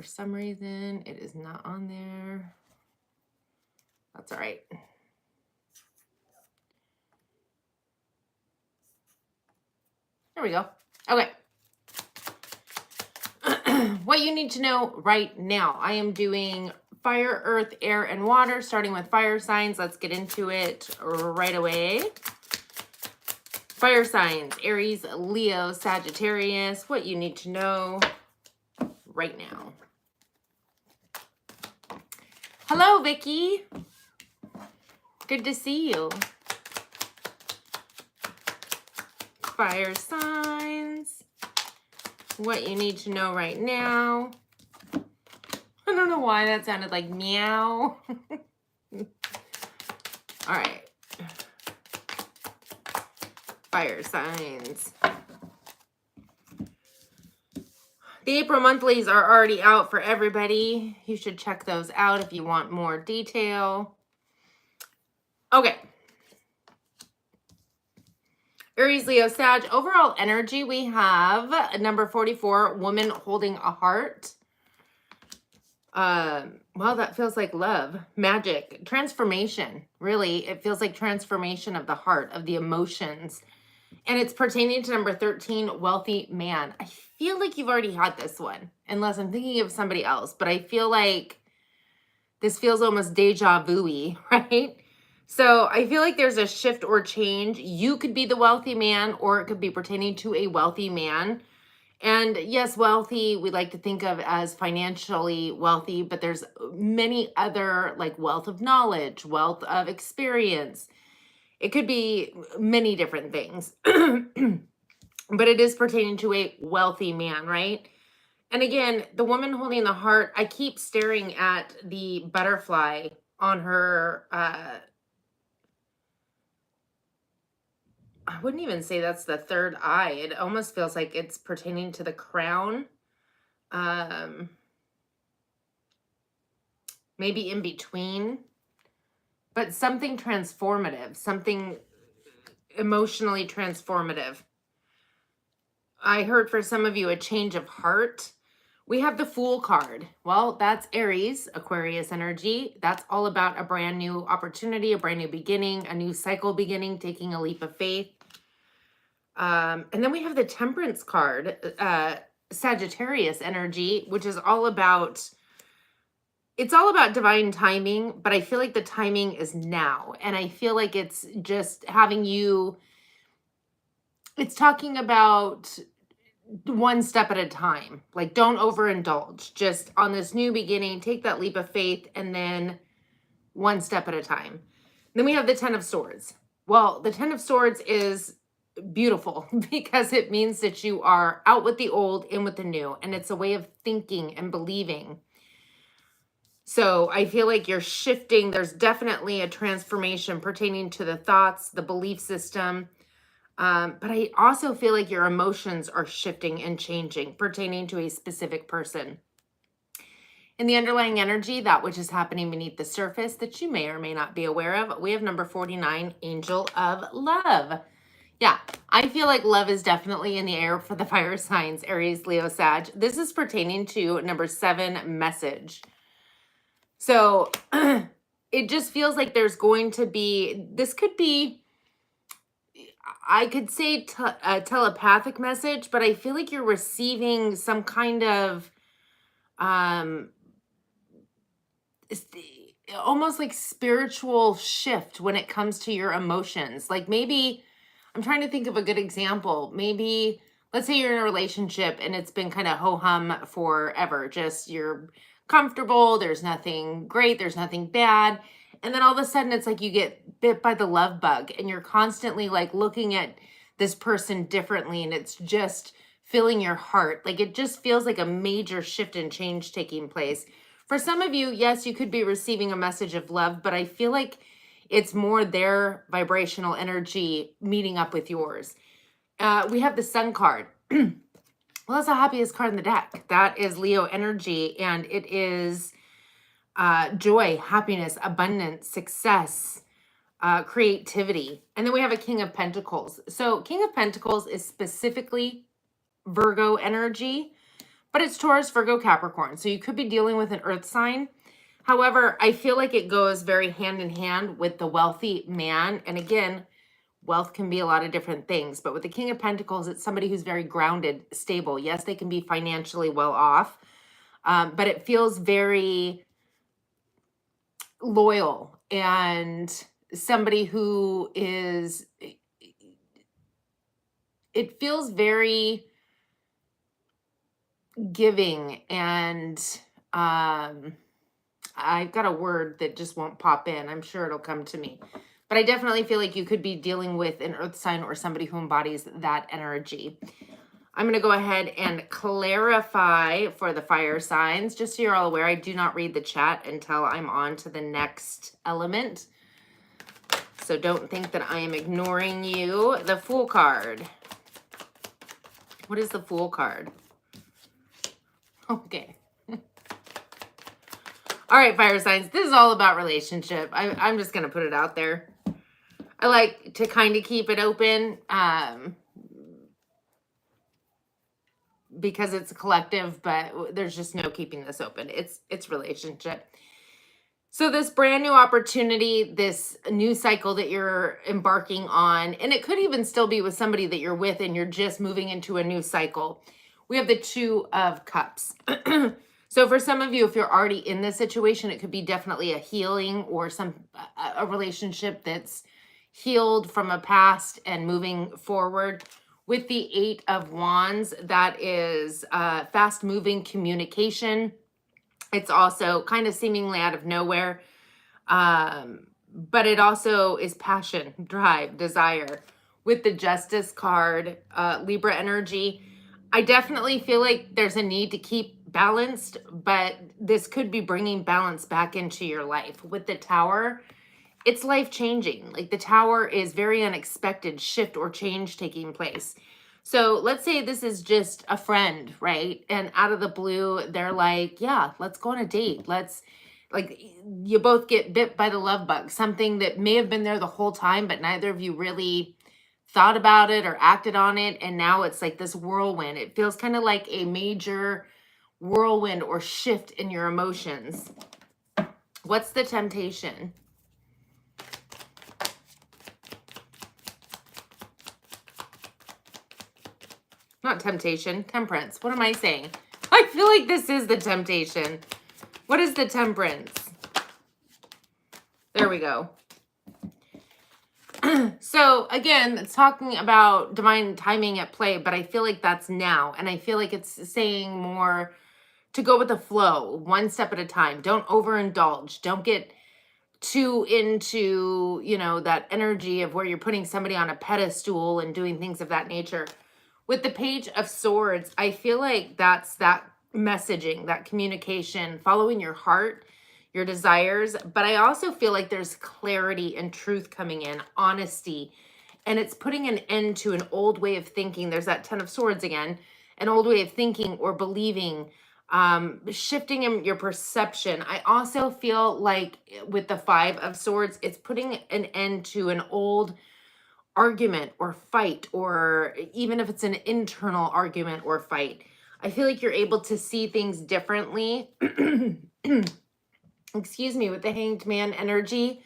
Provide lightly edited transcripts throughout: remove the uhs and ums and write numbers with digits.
For some reason, it is not on there. That's all right. There we go. Okay. What you need to know right now. I am doing fire, earth, air, and water, starting with fire signs. Let's get into it right away. Fire signs, Aries, Leo, Sagittarius. What you need to know right now. Hello, Vicky. Good to see you. Fire signs. What you need to know right now. I don't know why that sounded like meow. All right. Fire signs. The April monthlies are already out for everybody. You should check those out if you want more detail. Okay. Aries, Leo, Sag. Overall energy, we have number 44, woman holding a heart. Well, that feels like love, magic, transformation. Really, it feels like transformation of the heart, of the emotions. And it's pertaining to number 13, wealthy man. I feel like you've already had this one, unless I'm thinking of somebody else. But I feel like this feels almost deja vu-y, right? So I feel like there's a shift or change. You could be the wealthy man, or it could be pertaining to a wealthy man. And yes, wealthy, we like to think of as financially wealthy, but there's many other, like wealth of knowledge, wealth of experience. It could be many different things, but it is pertaining to a wealthy man, right? And again, the woman holding the heart, I keep staring at the butterfly on her, I wouldn't even say that's the third eye. It almost feels like it's pertaining to the crown. Maybe in between, but something transformative, something emotionally transformative. I heard for some of you a change of heart. We have the Fool card. Well, that's Aries, Aquarius energy. That's all about a brand new opportunity, a brand new beginning, a new cycle beginning, taking a leap of faith. And then we have the Temperance card, Sagittarius energy, which is all about, it's all about divine timing, but I feel like the timing is now. And I feel like it's just having you, it's talking about one step at a time. Like, don't overindulge. Just on this new beginning, take that leap of faith, and then one step at a time. Then we have the 10 of Swords. Well, the 10 of Swords is beautiful because it means that you are out with the old, in with the new, and it's a way of thinking and believing. So I feel like you're shifting. There's definitely a transformation pertaining to the thoughts, the belief system. But I also feel like your emotions are shifting and changing pertaining to a specific person. In the underlying energy, that which is happening beneath the surface that you may or may not be aware of, we have number 49, Angel of Love. Yeah, I feel like love is definitely in the air for the fire signs, Aries, Leo, Sag. This is pertaining to number 7, Message. So it just feels like there's going to be, this could be, I could say a telepathic message, but I feel like you're receiving some kind of almost like spiritual shift when it comes to your emotions. Like maybe, I'm trying to think of a good example. Maybe, let's say you're in a relationship and it's been kind of ho-hum forever. Just you're comfortable, there's nothing great, there's nothing bad. And then all of a sudden it's like you get bit by the love bug and you're constantly like looking at this person differently, and it's just filling your heart. Like it just feels like a major shift and change taking place. For some of you, yes, you could be receiving a message of love, but I feel like it's more their vibrational energy meeting up with yours. We have the Sun card. Well, that's the happiest card in the deck. That is Leo energy, and it is joy, happiness, abundance, success, creativity. And then we have a King of Pentacles. So King of Pentacles is specifically Virgo energy, but it's Taurus, Virgo, Capricorn. So you could be dealing with an earth sign. However, I feel like it goes very hand in hand with the wealthy man. And again, wealth can be a lot of different things, but with the King of Pentacles, it's somebody who's very grounded, stable. Yes, they can be financially well off, but it feels very loyal and somebody who is, it feels very giving, and I've got a word that just won't pop in. I'm sure it'll come to me. But I definitely feel like you could be dealing with an earth sign or somebody who embodies that energy. I'm going to go ahead and clarify for the fire signs. Just so you're all aware, I do not read the chat until I'm on to the next element. So don't think that I am ignoring you. The Fool card. What is the Fool card? Okay. All right, fire signs. This is all about relationship. I'm just going to put it out there. I like to kind of keep it open because it's a collective, but there's just no keeping this open. It's relationship. So this brand new opportunity, this new cycle that you're embarking on, and it could even still be with somebody that you're with and you're just moving into a new cycle. We have the Two of Cups. So for some of you, if you're already in this situation, it could be definitely a healing or a relationship that's healed from a past and moving forward. With the Eight of Wands, that is fast-moving communication. It's also kind of seemingly out of nowhere, but it also is passion, drive, desire. With the Justice card, Libra energy, I definitely feel like there's a need to keep balanced, but this could be bringing balance back into your life. With the Tower, it's life-changing. Like the Tower is very unexpected shift or change taking place. So let's say this is just a friend, right? And out of the blue, they're like, yeah, let's go on a date. Like, you both get bit by the love bug, something that may have been there the whole time, but neither of you really thought about it or acted on it. And now it's like this whirlwind. It feels kind of like a major whirlwind or shift in your emotions. What's the temptation? Not temptation, temperance. What am I saying? I feel like this is the temptation. What is the temperance? There we go. So again, it's talking about divine timing at play, but I feel like that's now. And I feel like it's saying more to go with the flow, one step at a time. Don't overindulge. Don't get too into, you know, that energy of where you're putting somebody on a pedestal and doing things of that nature. With the Page of Swords, I feel like that's that messaging, that communication, following your heart, your desires. But I also feel like there's clarity and truth coming in, honesty. And it's putting an end to an old way of thinking. There's that Ten of Swords again, an old way of thinking or believing, shifting in your perception. I also feel like with the Five of Swords, it's putting an end to an old argument or fight, or even if it's an internal argument or fight. I feel like you're able to see things differently. Excuse me, with the Hanged Man energy,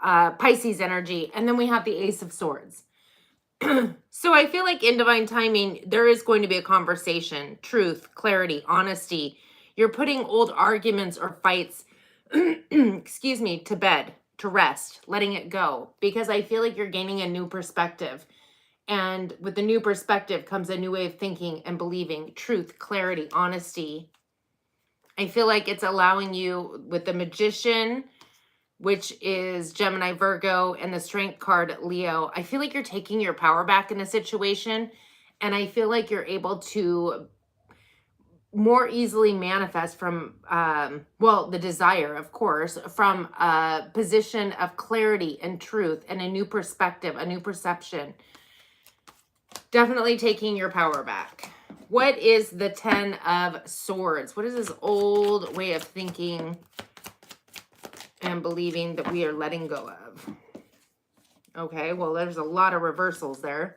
Pisces energy, and then we have the Ace of Swords. So I feel like in divine timing, there is going to be a conversation, truth, clarity, honesty. You're putting old arguments or fights, excuse me, to bed, to rest, letting it go, because I feel like you're gaining a new perspective. And with the new perspective comes a new way of thinking and believing, truth, clarity, honesty. I feel like it's allowing you with the Magician, which is Gemini, Virgo, and the Strength card, Leo. I feel like you're taking your power back in a situation, and I feel like you're able to more easily manifest from, well, the desire, of course, from a position of clarity and truth and a new perspective, a new perception. Definitely taking your power back. What is the Ten of Swords? What is this old way of thinking and believing that we are letting go of? Okay, well, there's a lot of reversals there.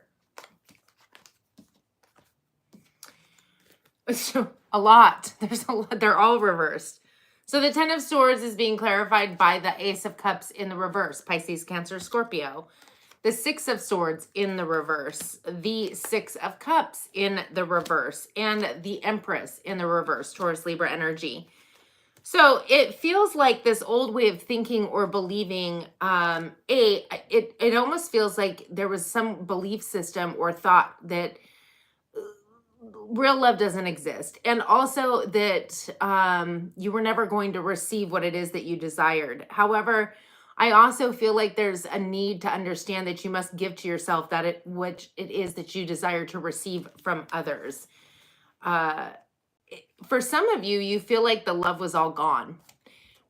So, a lot. There's a lot. They're all reversed. So the 10 of Swords is being clarified by the Ace of Cups in the reverse. Pisces, Cancer, Scorpio. The 6 of Swords in the reverse. The 6 of Cups in the reverse. And the Empress in the reverse. Taurus, Libra energy. So it feels like this old way of thinking or believing, it almost feels like there was some belief system or thought that real love doesn't exist. And also that you were never going to receive what it is that you desired. However, I also feel like there's a need to understand that you must give to yourself which it is that you desire to receive from others. For some of you, you feel like the love was all gone.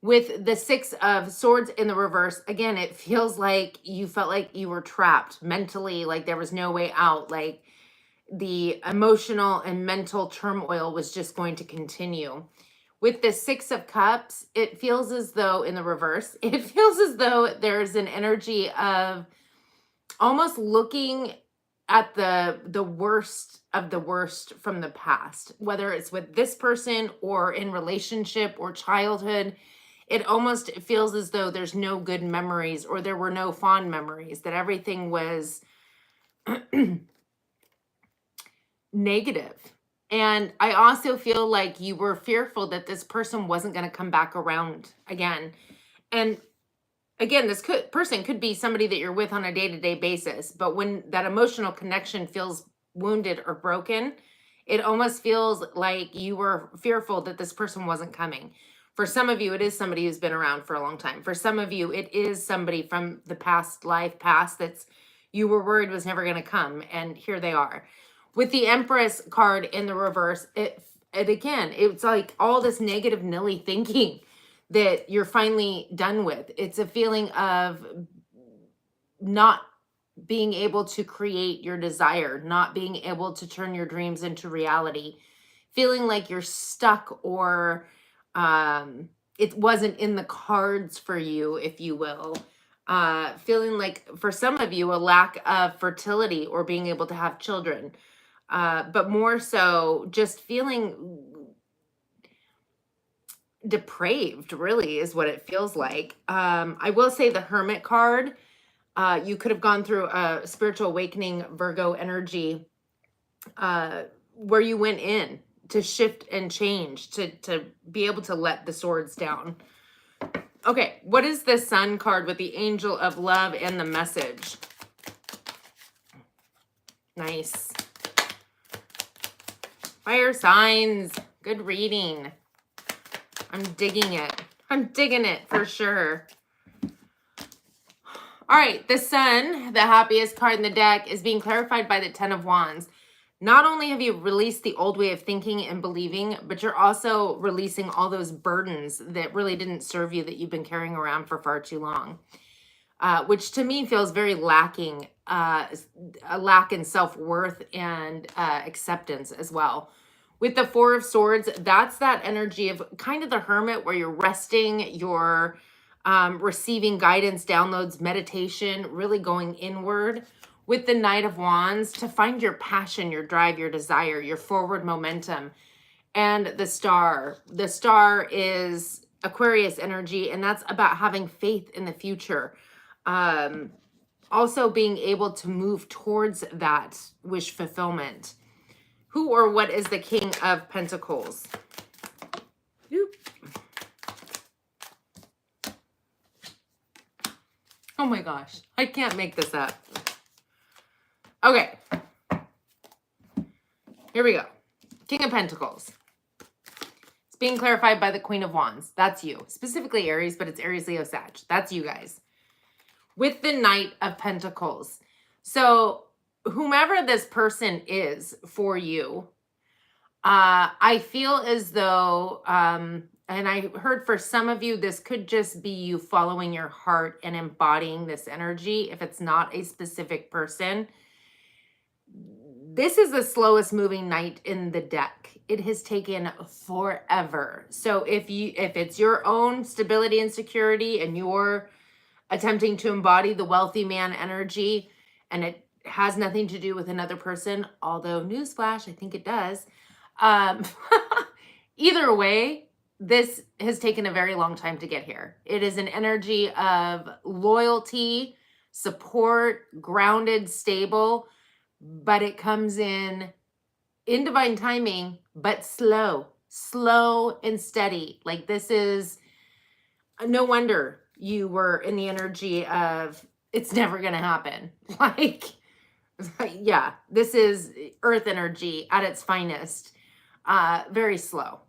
With the 6 of Swords in the reverse, again, it feels like you felt like you were trapped mentally, like there was no way out, like the emotional and mental turmoil was just going to continue. With the 6 of Cups, it feels as though, in the reverse, it feels as though there's an energy of almost looking at the worst of the worst from the past, whether it's with this person or in relationship or childhood. It almost feels as though there's no good memories or there were no fond memories, that everything was negative. And I also feel like you were fearful that this person wasn't going to come back around again. And again, this person could be somebody that you're with on a day-to-day basis, but when that emotional connection feels wounded or broken, it almost feels like you were fearful that this person wasn't coming. For some of you, it is somebody who's been around for a long time. For some of you, it is somebody from the past that's you were worried was never going to come, and here they are. With the Empress card in the reverse, it's like all this negative nilly thinking that you're finally done with. It's a feeling of not being able to create your desire, not being able to turn your dreams into reality, feeling like you're stuck or it wasn't in the cards for you, if you will. Feeling like, for some of you, a lack of fertility or being able to have children. But more so just feeling depraved, really, is what it feels like. I will say the Hermit card, you could have gone through a spiritual awakening, Virgo energy, where you went in to shift and change, to be able to let the swords down. Okay, what is the Sun card with the Angel of Love and the message? Nice. Fire signs. Good reading. I'm digging it. I'm digging it for sure. All right, the Sun, the happiest card in the deck, is being clarified by the 10 of Wands. Not only have you released the old way of thinking and believing, but you're also releasing all those burdens that really didn't serve you, that you've been carrying around for far too long. Which to me feels very lacking, a lack in self-worth and acceptance as well. With the 4 of Swords, that's that energy of kind of the Hermit, where you're resting, you're receiving guidance, downloads, meditation, really going inward. With the Knight of Wands, to find your passion, your drive, your desire, your forward momentum. And the Star. The Star is Aquarius energy, and that's about having faith in the future. Also being able to move towards that wish fulfillment. Who or what is the King of Pentacles? Oop. Oh my gosh, I can't make this up. Okay. Here we go. King of Pentacles. It's being clarified by the Queen of Wands. That's you. Specifically Aries, but it's Aries, Leo, Sag. That's you guys. With the Knight of Pentacles. So whomever this person is for you, I feel as though, and I heard for some of you, this could just be you following your heart and embodying this energy. If it's not a specific person, this is the slowest moving knight in the deck. It has taken forever. So if it's your own stability and security, and you're attempting to embody the wealthy man energy, and it has nothing to do with another person, although newsflash, I think it does. Um, either way, this has taken a very long time to get here. It is an energy of loyalty, support, grounded, stable, but it comes in divine timing, but slow and steady. Like this is no wonder you were in the energy of it's never going to happen. Like, yeah, this is earth energy at its finest. Very slow.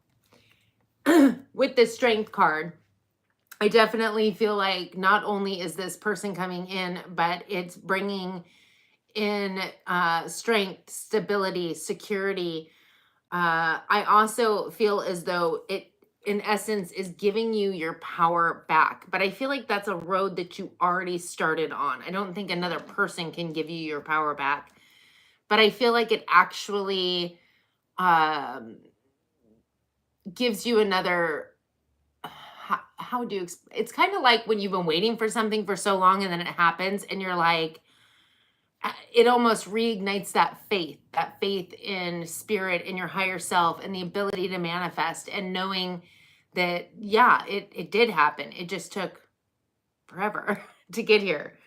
With the strength card, I definitely feel like not only is this person coming in, but it's bringing in strength, stability, security. I also feel as though it, in essence, is giving you your power back. But I feel like that's a road that you already started on. I don't think another person can give you your power back. But I feel like it actually gives you another, how do you, it's kind of like when you've been waiting for something for so long and then it happens and you're like, it almost reignites that faith in spirit, in your higher self, and the ability to manifest, and knowing that, yeah, it did happen. It just took forever to get here.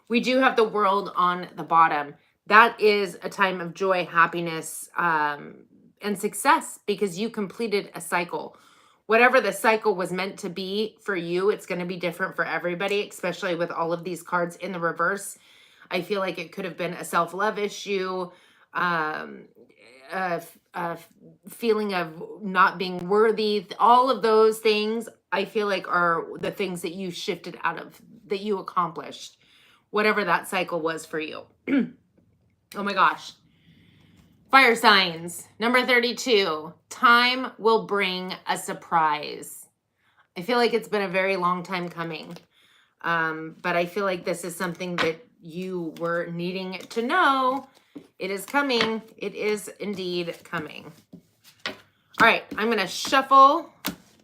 We do have the world on the bottom. That is a time of joy, happiness, and success because you completed a cycle. Whatever the cycle was meant to be for you, it's going to be different for everybody, especially with all of these cards in the reverse. I feel like it could have been a self-love issue, a feeling of not being worthy. All of those things, I feel like, are the things that you shifted out of, that you accomplished, whatever that cycle was for you. Oh my gosh. Fire signs. Number 32. Time will bring a surprise. I feel like it's been a very long time coming. But I feel like this is something that you were needing to know. It is coming. It is indeed coming. All right, I'm going to shuffle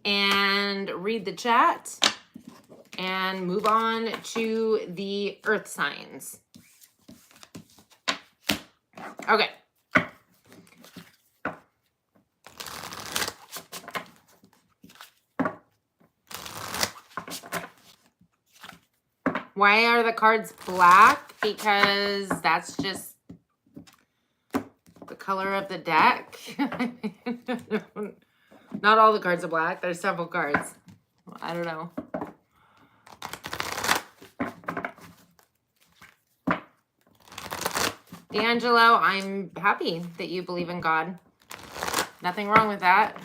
and read the chat and move on to the earth signs. Okay. Why are the cards black? Because that's just the color of the deck. Not all the cards are black. There's several cards. I don't know. D'Angelo, I'm happy that you believe in God. Nothing wrong with that.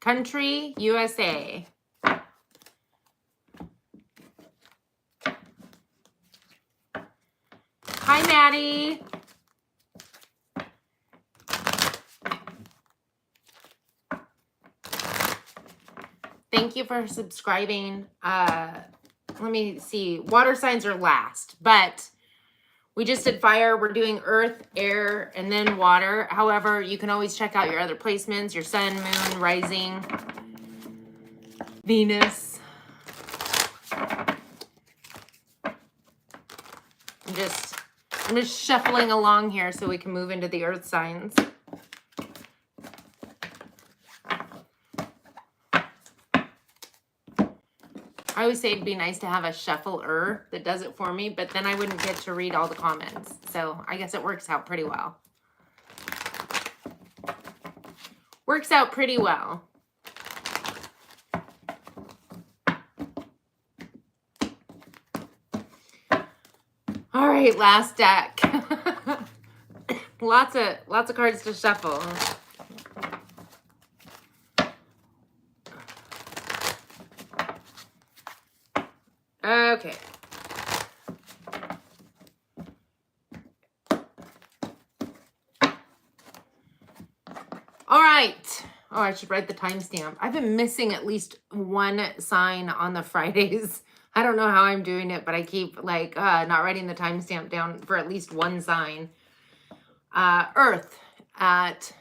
Country, USA. Hi, Maddie. Thank you for subscribing. Let me see. Water signs are last, but we just did fire. We're doing earth, air, and then water. However, you can always check out your other placements, your sun, moon, rising, Venus. I'm just shuffling along here so we can move into the earth signs. I always say it'd be nice to have a shuffler that does it for me, but then I wouldn't get to read all the comments. So I guess it works out pretty well. Works out pretty well. All right, last deck. lots of cards to shuffle. Okay. All right. Oh, I should write the timestamp. I've been missing at least one sign on the Fridays. I don't know how I'm doing it, but I keep like not writing the timestamp down for at least one sign. Earth at...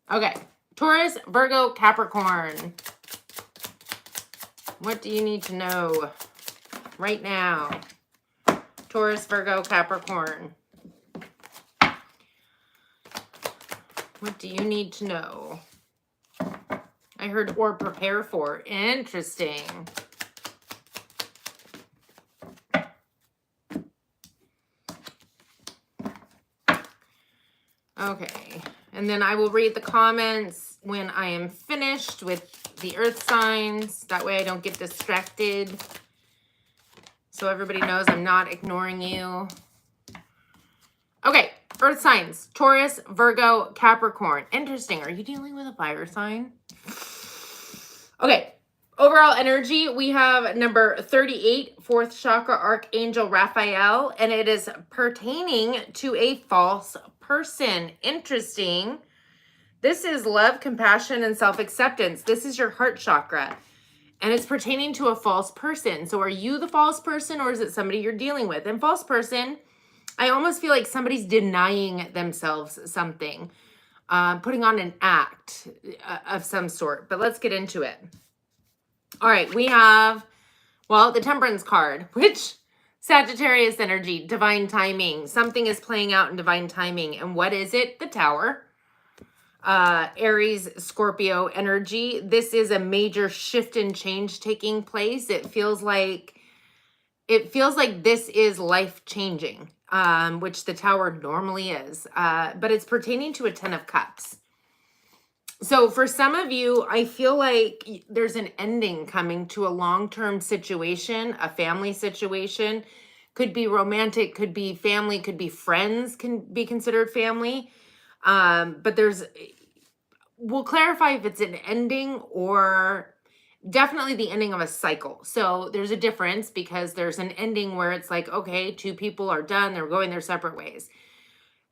Okay. Taurus, Virgo, Capricorn. What do you need to know right now? Taurus, Virgo, Capricorn. What do you need to know? I heard or prepare for. Interesting. Okay. And then I will read the comments when I am finished with the earth signs. That way I don't get distracted. So everybody knows I'm not ignoring you. Okay. Earth signs. Taurus, Virgo, Capricorn. Interesting. Are you dealing with a fire sign? Okay. Overall energy, we have number 38, fourth chakra, Archangel Raphael, and it is pertaining to a false person. Interesting. This is love, compassion, and self-acceptance. This is your heart chakra, and it's pertaining to a false person. So are you the false person, or is it somebody you're dealing with? And false person, I almost feel like somebody's denying themselves something, putting on an act of some sort. But let's get into it. All right, we have, well, the Temperance card, which Sagittarius energy, divine timing. Something is playing out in divine timing. And what is it? The Tower. Aries, Scorpio energy. This is a major shift and change taking place. It feels like this is life changing, which the Tower normally is. But it's pertaining to a 10 of Cups. So for some of you, I feel like there's an ending coming to a long-term situation, a family situation. Could be romantic, could be family, could be friends, can be considered family. But we'll clarify if it's an ending or definitely the ending of a cycle. So there's a difference because there's an ending where it's like, okay, two people are done, they're going their separate ways.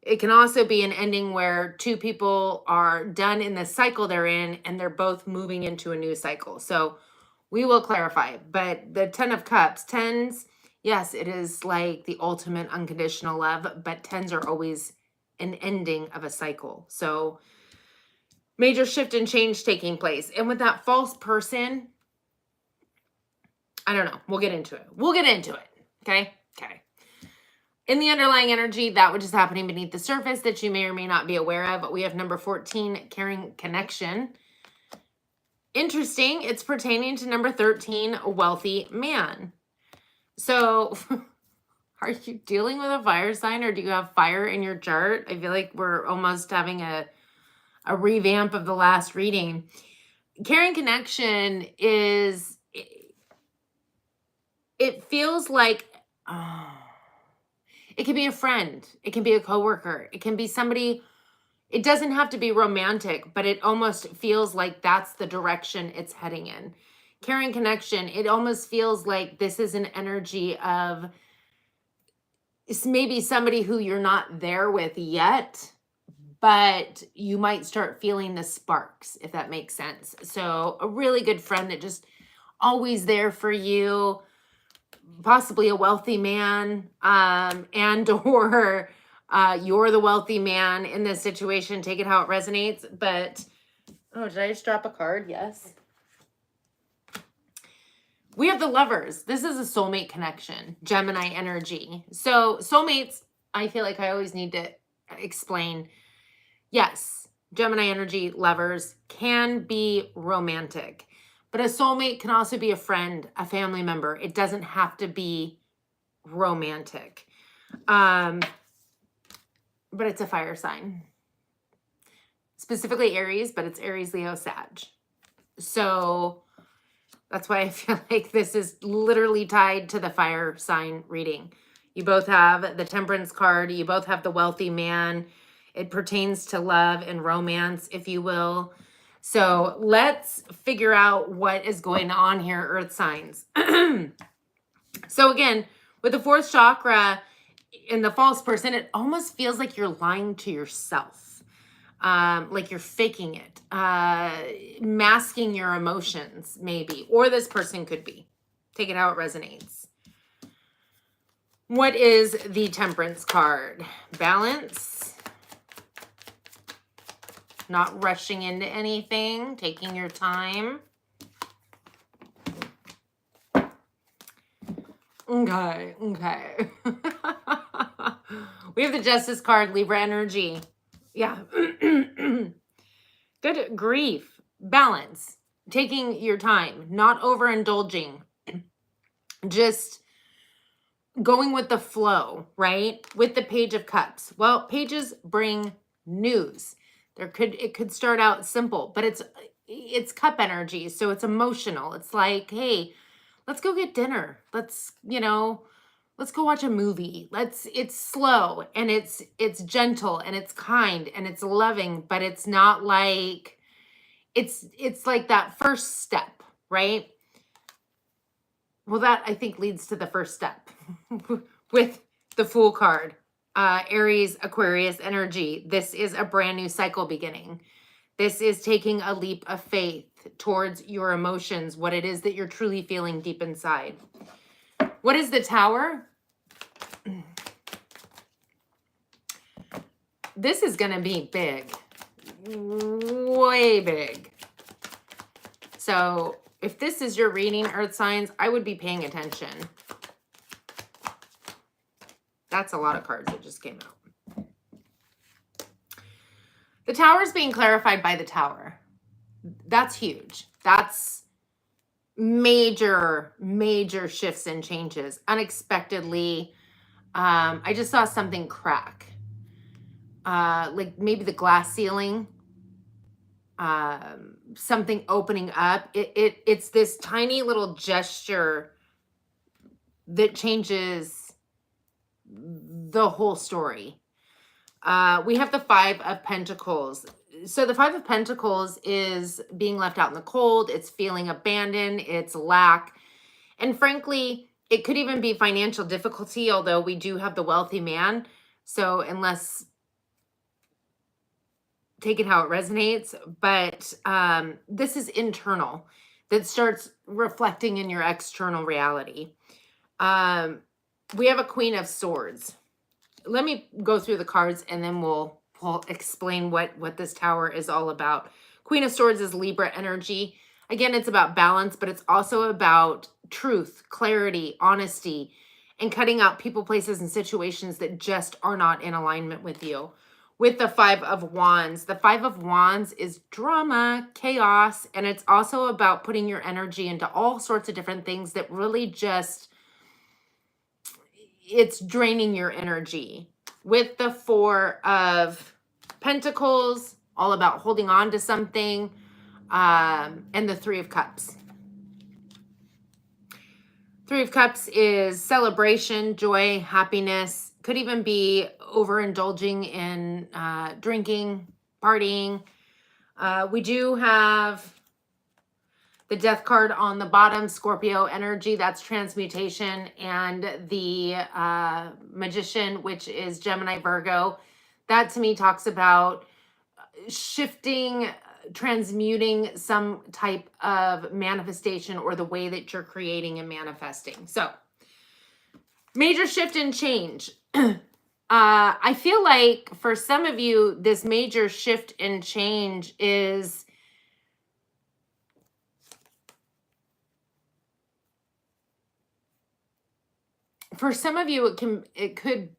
It can also be an ending where two people are done in the cycle they're in and they're both moving into a new cycle. So we will clarify. But the 10 of Cups, 10s, yes, it is like the ultimate unconditional love, but 10s are always an ending of a cycle. So major shift and change taking place. And with that false person, I don't know. We'll get into it. Okay? Okay. In the underlying energy, that which is happening beneath the surface that you may or may not be aware of, we have number 14, caring connection. Interesting. It's pertaining to number 13, a wealthy man. So are you dealing with a fire sign or do you have fire in your chart? I feel like we're almost having a revamp of the last reading. Caring connection is, it feels like, it can be a friend. It can be a coworker. It can be somebody. It doesn't have to be romantic, but it almost feels like that's the direction it's heading in. Caring connection, it almost feels like this is an energy of it's maybe somebody who you're not there with yet, but you might start feeling the sparks, if that makes sense. So a really good friend that just always there for you. Possibly a wealthy man, and or you're the wealthy man in this situation. Take it how it resonates. But, oh, did I just drop a card? Yes. We have the Lovers. This is a soulmate connection, Gemini energy. So soulmates, I feel like I always need to explain. Yes, Gemini energy, lovers can be romantic. But a soulmate can also be a friend, a family member. It doesn't have to be romantic. But it's a fire sign. Specifically Aries, but it's Aries, Leo, Sag. So that's why I feel like this is literally tied to the fire sign reading. You both have the Temperance card. You both have the wealthy man. It pertains to love and romance, if you will. So let's figure out what is going on here, earth signs. So again, with the fourth chakra in the false person, it almost feels like you're lying to yourself. Like you're faking it, masking your emotions maybe, or this person could be. Take it how it resonates. What is the Temperance card? Balance. Not rushing into anything, taking your time. Okay, okay. We have the Justice card, Libra energy. Yeah. Good grief. Balance. Taking your time, not overindulging. Just going with the flow, right? With the Page of Cups. Well, pages bring news. It could start out simple, but it's cup energy, so it's emotional. It's like, hey, let's go get dinner. Let's go watch a movie. It's slow and it's gentle and it's kind and it's loving, but it's not like it's like that first step, right? Well, that I think leads to the first step with the Fool card. Aries, Aquarius energy. This is a brand new cycle beginning. This is taking a leap of faith towards your emotions, what it is that you're truly feeling deep inside. What is the Tower? This is going to be big. Way big. So if this is your reading, Earth signs, I would be paying attention. That's a lot of cards that just came out. The Tower is being clarified by the Tower. That's huge. That's major, major shifts and changes. Unexpectedly, I just saw something crack. Like maybe the glass ceiling, something opening up. It's this tiny little gesture that changes the whole story. We have the Five of Pentacles. So the Five of Pentacles is being left out in the cold. It's feeling abandoned. It's lack. And frankly, it could even be financial difficulty, although we do have the wealthy man. So unless, take it how it resonates. But this is internal. That starts reflecting in your external reality. We have a Queen of Swords. Let me go through the cards and then we'll explain what this Tower is all about. Queen of Swords is Libra energy. Again, it's about balance, but it's also about truth, clarity, honesty, and cutting out people, places, and situations that just are not in alignment with you. With the Five of Wands, the Five of Wands is drama, chaos, and it's also about putting your energy into all sorts of different things that really just, it's draining your energy. With the Four of Pentacles, all about holding on to something, and the Three of Cups. Three of Cups is celebration, joy, happiness. Could even be overindulging in drinking, partying. We do have the Death card on the bottom, Scorpio energy, that's transmutation, and the Magician, which is Gemini, Virgo. That to me talks about shifting, transmuting some type of manifestation or the way that you're creating and manifesting. So, major shift and change. I feel like for some of you, this major shift and change is for some of you, it could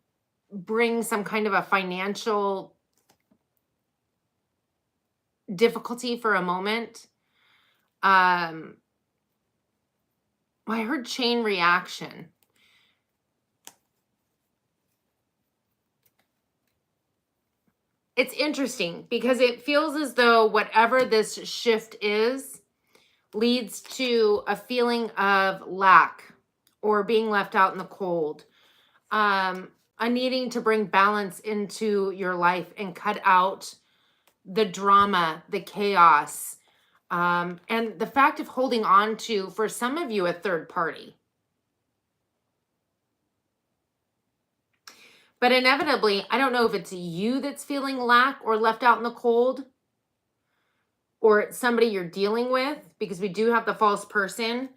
bring some kind of a financial difficulty for a moment. I heard chain reaction. It's interesting because it feels as though whatever this shift is leads to a feeling of lack or being left out in the cold. A needing to bring balance into your life and cut out the drama, the chaos, and the fact of holding on to, for some of you, a third party. But inevitably, I don't know if it's you that's feeling lack or left out in the cold, or it's somebody you're dealing with, because we do have the false person.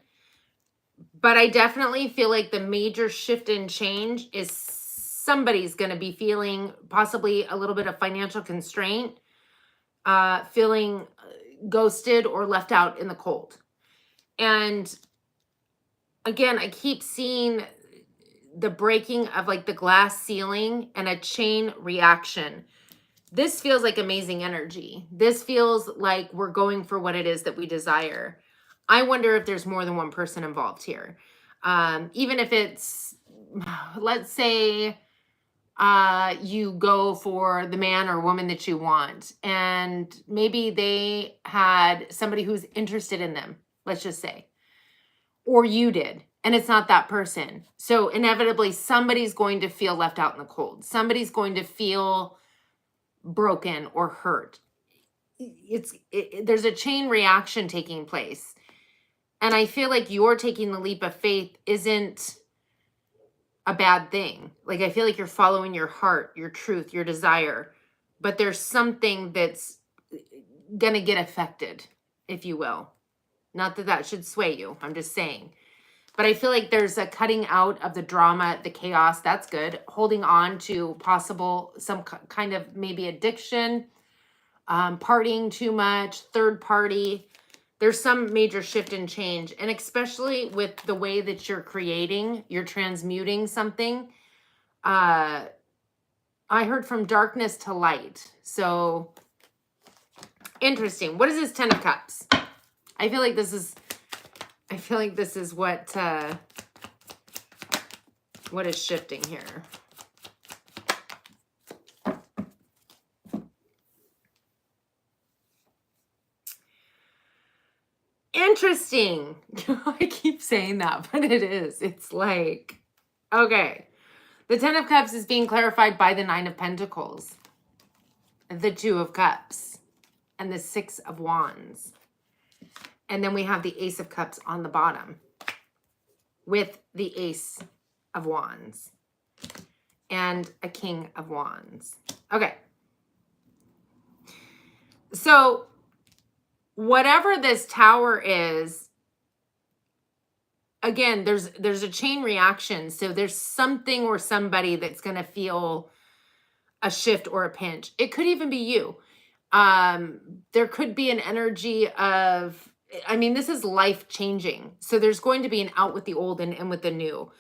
But I definitely feel like the major shift and change is somebody's going to be feeling possibly a little bit of financial constraint, feeling ghosted or left out in the cold. And again, I keep seeing the breaking of like the glass ceiling and a chain reaction. This feels like amazing energy. This feels like we're going for what it is that we desire. I wonder if there's more than one person involved here. Even if it's, let's say, you go for the man or woman that you want, and maybe they had somebody who's interested in them, let's just say, or you did, and it's not that person. So inevitably, somebody's going to feel left out in the cold. Somebody's going to feel broken or hurt. There's a chain reaction taking place. And I feel like you're taking the leap of faith isn't a bad thing. Like, I feel like you're following your heart, your truth, your desire, but there's something that's going to get affected, if you will. Not that that should sway you. I'm just saying. But I feel like there's a cutting out of the drama, the chaos. That's good. Holding on to possible, some kind of maybe addiction, partying too much, third party. There's some major shift and change. And especially with the way that you're creating, you're transmuting something. I heard from darkness to light. So interesting. What is this 10 of Cups? I feel like this is what is shifting here. Interesting. I keep saying that, but it is. It's like, okay. The 10 of Cups is being clarified by the 9 of Pentacles, the 2 of Cups, and the 6 of Wands. And then we have the Ace of Cups on the bottom with the Ace of Wands and a King of Wands. Okay. So whatever this Tower is, again, there's a chain reaction. So there's something or somebody that's going to feel a shift or a pinch. It could even be you. There could be an energy of, I mean, this is life changing. So there's going to be an out with the old and in with the new.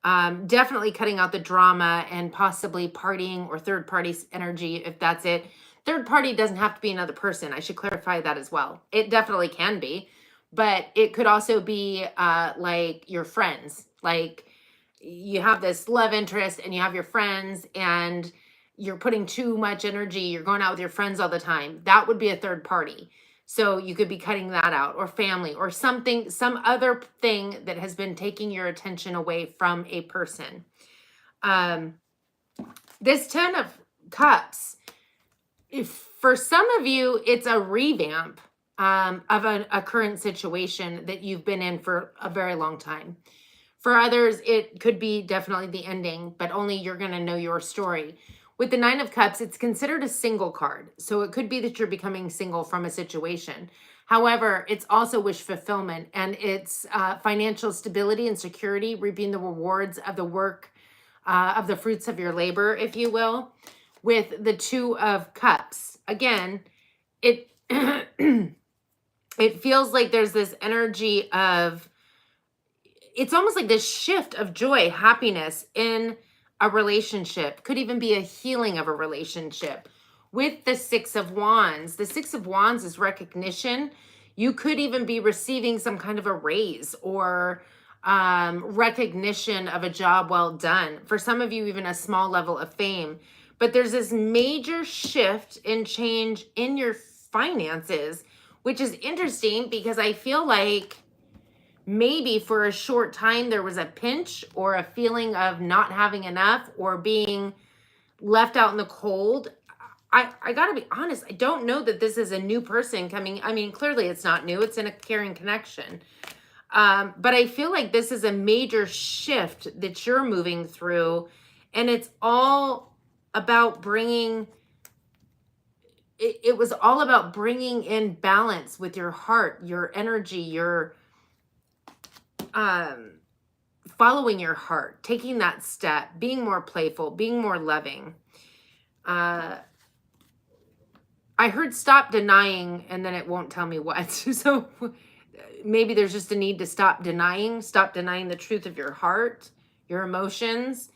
Definitely cutting out the drama and possibly partying or third party energy, if that's it. Third party doesn't have to be another person. I should clarify that as well. It definitely can be, but it could also be like your friends. Like you have this love interest and you have your friends and you're putting too much energy. You're going out with your friends all the time. That would be a third party. So you could be cutting that out, or family, or something, some other thing that has been taking your attention away from a person. This 10 of Cups, if for some of you, it's a revamp of a current situation that you've been in for a very long time. For others, it could be definitely the ending, but only you're going to know your story. With the 9 of Cups, it's considered a single card. So it could be that you're becoming single from a situation. However, it's also wish fulfillment, and it's financial stability and security, reaping the rewards of the work, of the fruits of your labor, if you will. With the 2 of Cups, again, it it feels like there's this energy of, it's almost like this shift of joy, happiness in a relationship. Could even be a healing of a relationship. With the 6 of Wands, the 6 of Wands is recognition. You could even be receiving some kind of a raise or recognition of a job well done. For some of you, even a small level of fame. But there's this major shift and change in your finances, which is interesting because I feel like maybe for a short time there was a pinch or a feeling of not having enough or being left out in the cold. I gotta be honest, I don't know that this is a new person coming. I mean, clearly it's not new. It's in a caring connection. But I feel like this is a major shift that you're moving through, and it's all about bringing, it was all about bringing in balance with your heart, your energy, your following your heart, taking that step, being more playful, being more loving. I heard stop denying, and then it won't tell me what. So maybe there's just a need to stop denying the truth of your heart, your emotions.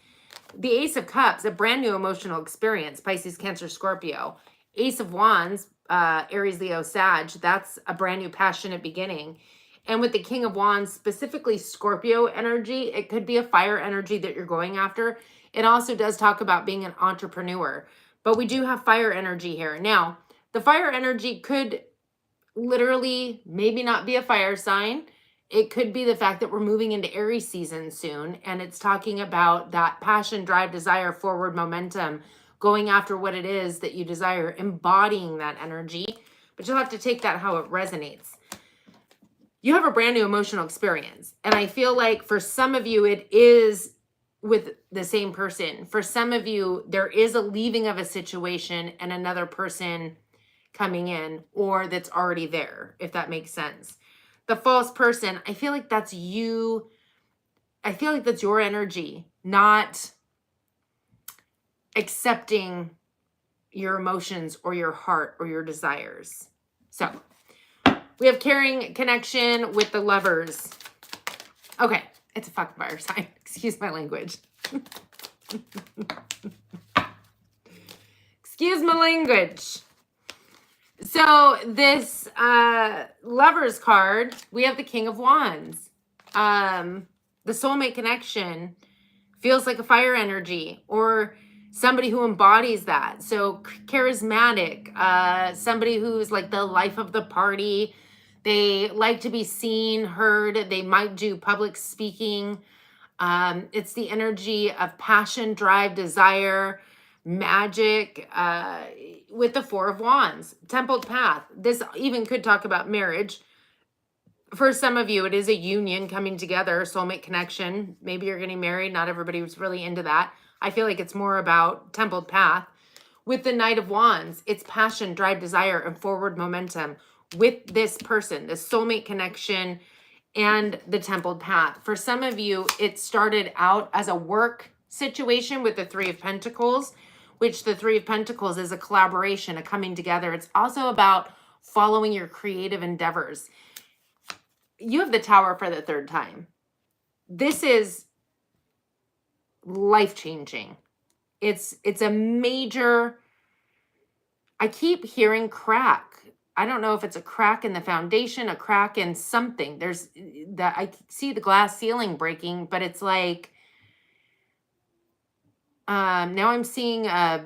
The Ace of Cups, a brand new emotional experience, Pisces, Cancer, Scorpio. Ace of Wands, Aries, Leo, Sag, that's a brand new passionate beginning. And with the King of Wands, specifically Scorpio energy, it could be a fire energy that you're going after. It also does talk about being an entrepreneur, but we do have fire energy here. Now, the fire energy could literally maybe not be a fire sign. It could be the fact that we're moving into Aries season soon, and it's talking about that passion, drive, desire, forward momentum, going after what it is that you desire, embodying that energy. But you'll have to take that how it resonates. You have a brand new emotional experience. And I feel like for some of you, it is with the same person. For some of you, there is a leaving of a situation and another person coming in, or that's already there, if that makes sense. The false person, I feel like that's you. I feel like that's your energy, not accepting your emotions or your heart or your desires. So we have caring connection with the Lovers. Okay, it's a fucking fire sign. Excuse my language. Excuse my language. So this Lovers card, we have the King of Wands. The soulmate connection feels like a fire energy, or somebody who embodies that. So charismatic, somebody who's like the life of the party. They like to be seen, heard. They might do public speaking. It's the energy of passion, drive, desire, magic, with the Four of Wands, templed path. This even could talk about marriage. For some of you, it is a union coming together, soulmate connection. Maybe you're getting married. Not everybody was really into that. I feel like it's more about templed path. With the Knight of Wands, it's passion, drive, desire, and forward momentum with this person, the soulmate connection, and the templed path. For some of you, it started out as a work situation with the Three of Pentacles, which the Three of Pentacles is a collaboration, a coming together. It's also about following your creative endeavors. You have the Tower for the third time. This is life-changing. It's a major, I keep hearing crack. I don't know if it's a crack in the foundation, a crack in something. There's that, I see the glass ceiling breaking, but it's like, now I'm seeing I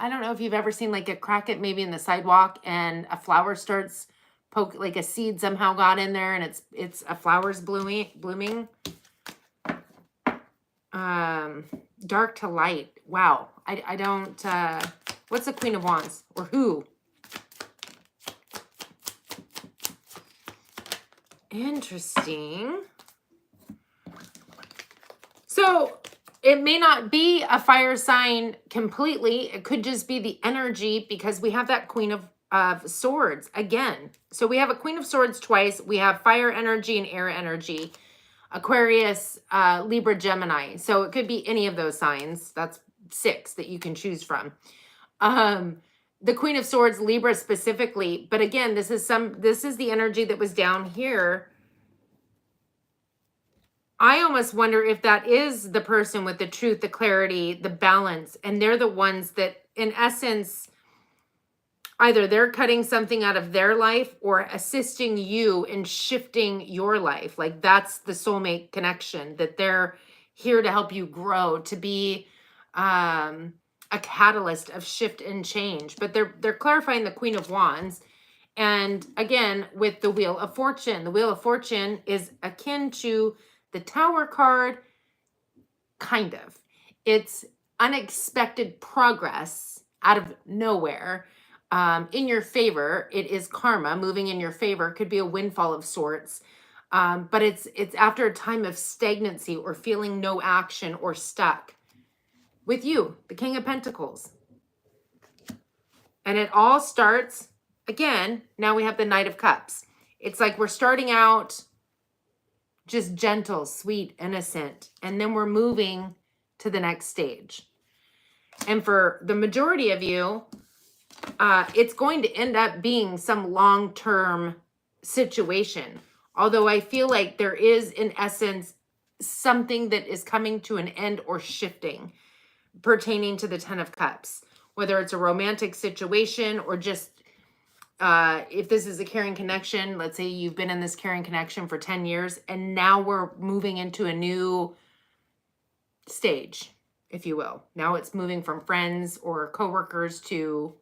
don't know if you've ever seen like a crack it maybe in the sidewalk and a flower starts poke, like a seed somehow got in there and it's a flower's blooming. Dark to light. Wow. I don't, what's the Queen of Wands, or who? Interesting. So it may not be a fire sign completely. It could just be the energy, because we have that Queen of Swords again. So we have a Queen of Swords twice. We have fire energy and air energy. Aquarius, Libra, Gemini. So it could be any of those signs. That's 6 that you can choose from. The Queen of Swords, Libra specifically. But again, this is the energy that was down here. I almost wonder if that is the person with the truth, the clarity, the balance. And they're the ones that, in essence, either they're cutting something out of their life or assisting you in shifting your life. Like that's the soulmate connection, that they're here to help you grow, to be a catalyst of shift and change. But they're clarifying the Queen of Wands. And again, with the Wheel of Fortune, the Wheel of Fortune is akin to the Tower card, kind of. It's unexpected progress out of nowhere. In your favor. It is karma moving in your favor. Could be a windfall of sorts. But it's after a time of stagnancy or feeling no action or stuck. With you, the King of Pentacles. And it all starts, again, now we have the Knight of Cups. It's like we're starting out just gentle, sweet, innocent. And then we're moving to the next stage. And for the majority of you, it's going to end up being some long-term situation. Although I feel like there is, in essence, something that is coming to an end or shifting pertaining to the Ten of Cups, whether it's a romantic situation or just if this is a caring connection. Let's say you've been in this caring connection for 10 years and now we're moving into a new stage, if you will. Now it's moving from friends or coworkers to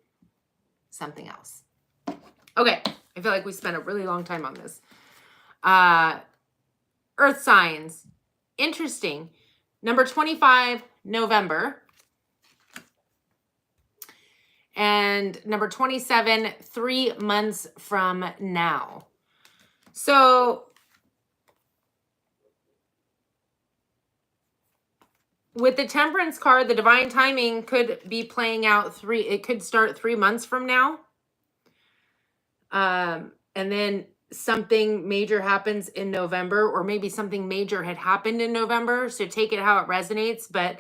something else. Okay, I feel like we spent a really long time on this. Earth signs. Interesting. Number 25, November. And number 27, 3 months from now. So with the Temperance card, the divine timing could be playing out it could start 3 months from now. And then something major happens in November, or maybe something major had happened in November. So take it how it resonates. But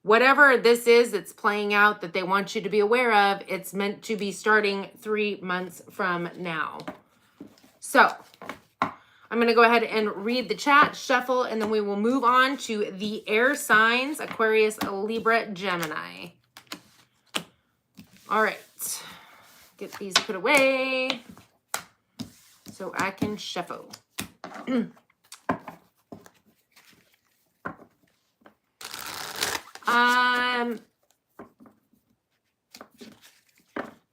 whatever this is that's playing out that they want you to be aware of, it's meant to be starting 3 months from now. So I'm going to go ahead and read the chat, shuffle, and then we will move on to the air signs, Aquarius, Libra, Gemini. All right. Get these put away so I can shuffle.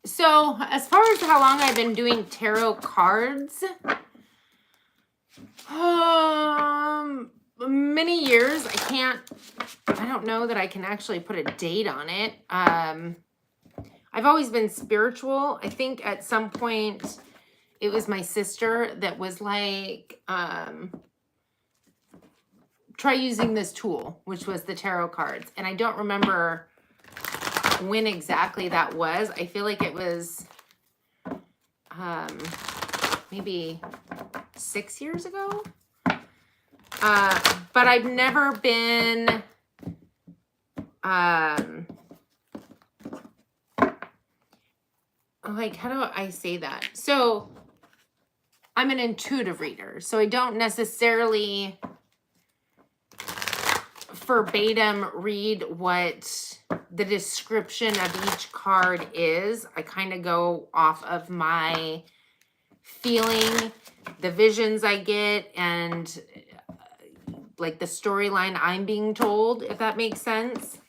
So as far as how long I've been doing tarot cards, many years. I don't know that I can actually put a date on it. I've always been spiritual. I think at some point it was my sister that was like, try using this tool, which was the tarot cards. And I don't remember when exactly that was. I feel like it was maybe 6 years ago. But I've never been like, how do I say that? So I'm an intuitive reader, so I don't necessarily verbatim read what the description of each card is. I kind of go off of my feeling, the visions I get, and like the storyline I'm being told, if that makes sense,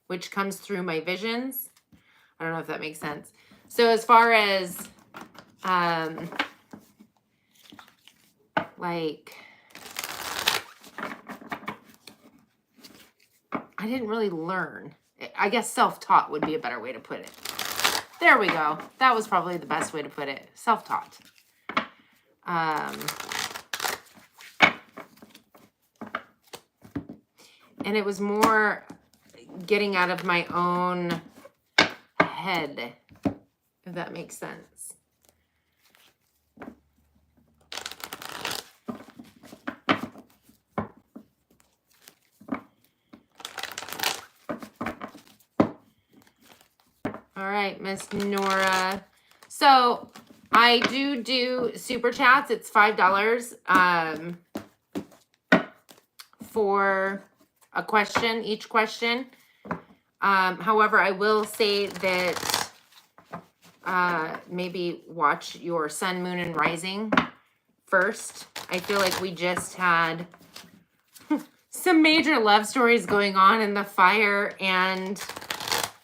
which comes through my visions. I don't know if that makes sense. So as far as like, I didn't really learn. I guess self-taught would be a better way to put it. There we go. That was probably the best way to put it. Self-taught. And it was more getting out of my own head, if that makes sense. All right, Miss Nora. So I do super chats. It's $5 for a question, each question. However, I will say that maybe watch your sun, moon, and rising first. I feel like we just had some major love stories going on in the fire and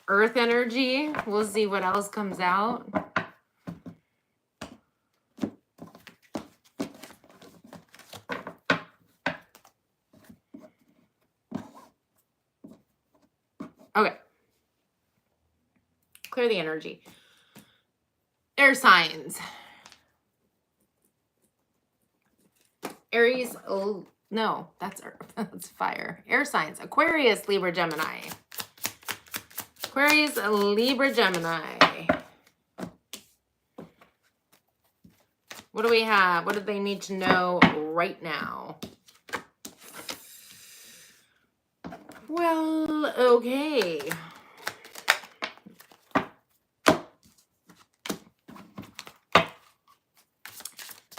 earth energy. We'll see what else comes out. Okay. Clear the energy. Air signs. Aries, oh, no, that's fire. Air signs. Aquarius, Libra, Gemini. Aquarius, Libra, Gemini. What do we have? What do they need to know right now? Well, okay.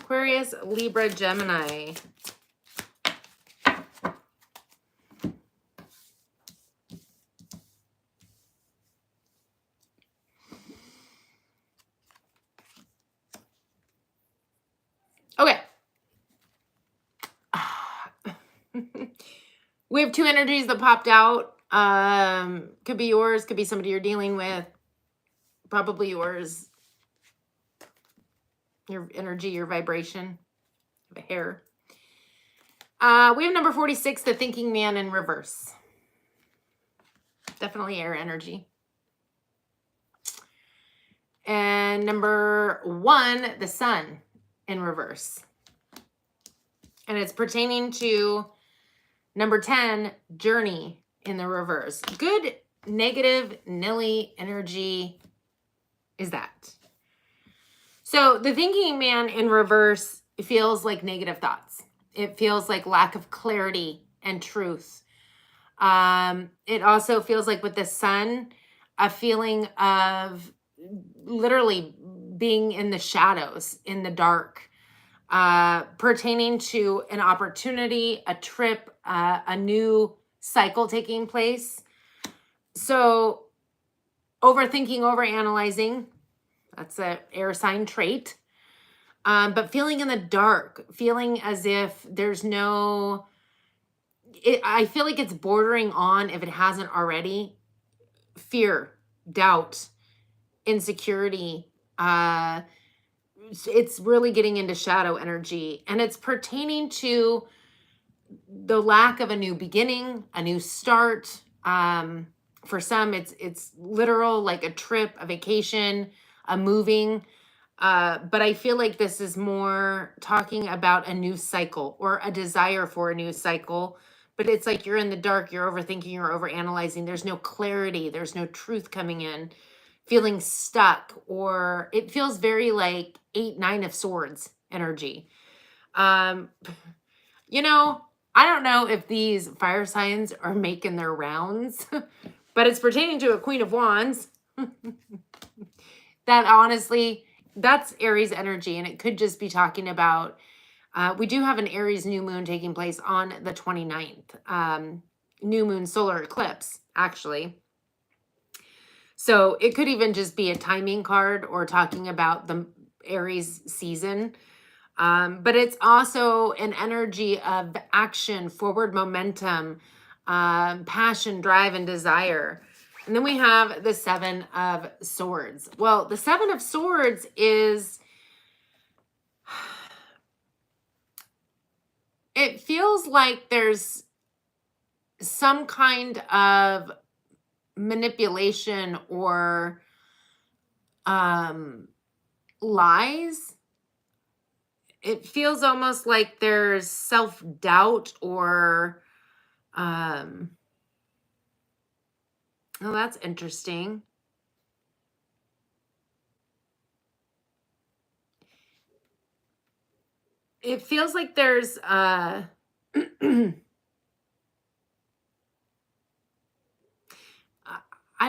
Aquarius, Libra, Gemini. We have two energies that popped out. Could be yours, could be somebody you're dealing with. Probably yours. Your energy, your vibration, the hair. We have number 46, the thinking man in reverse. Definitely air energy. And number 1, the sun in reverse. And it's pertaining to number 10, journey in the reverse. Good, negative, nilly energy is that. So the thinking man in reverse feels like negative thoughts. It feels like lack of clarity and truth. It also feels like with the sun, a feeling of literally being in the shadows, in the dark, pertaining to an opportunity, a trip, a new cycle taking place. So overthinking, overanalyzing, that's an air sign trait. But feeling in the dark, feeling as if there's no, I feel like it's bordering on, if it hasn't already, fear, doubt, insecurity. It's really getting into shadow energy, and it's pertaining to the lack of a new beginning, a new start. For some, it's literal, like a trip, a vacation, a moving. But I feel like this is more talking about a new cycle or a desire for a new cycle. But it's like you're in the dark, you're overthinking, you're overanalyzing. There's no clarity, there's no truth coming in, feeling stuck, or it feels very like 8, 9 of swords energy. You know, I don't know if these fire signs are making their rounds, but it's pertaining to a Queen of Wands. That honestly, that's Aries energy, and it could just be talking about, we do have an Aries new moon taking place on the 29th. New moon solar eclipse, actually. So it could even just be a timing card or talking about the Aries season. But it's also an energy of action, forward momentum, passion, drive, and desire. And then we have the 7 of Swords. Well, the 7 of Swords is, it feels like there's some kind of manipulation or lies. It feels almost like there's self-doubt or oh, that's interesting. It feels like there's I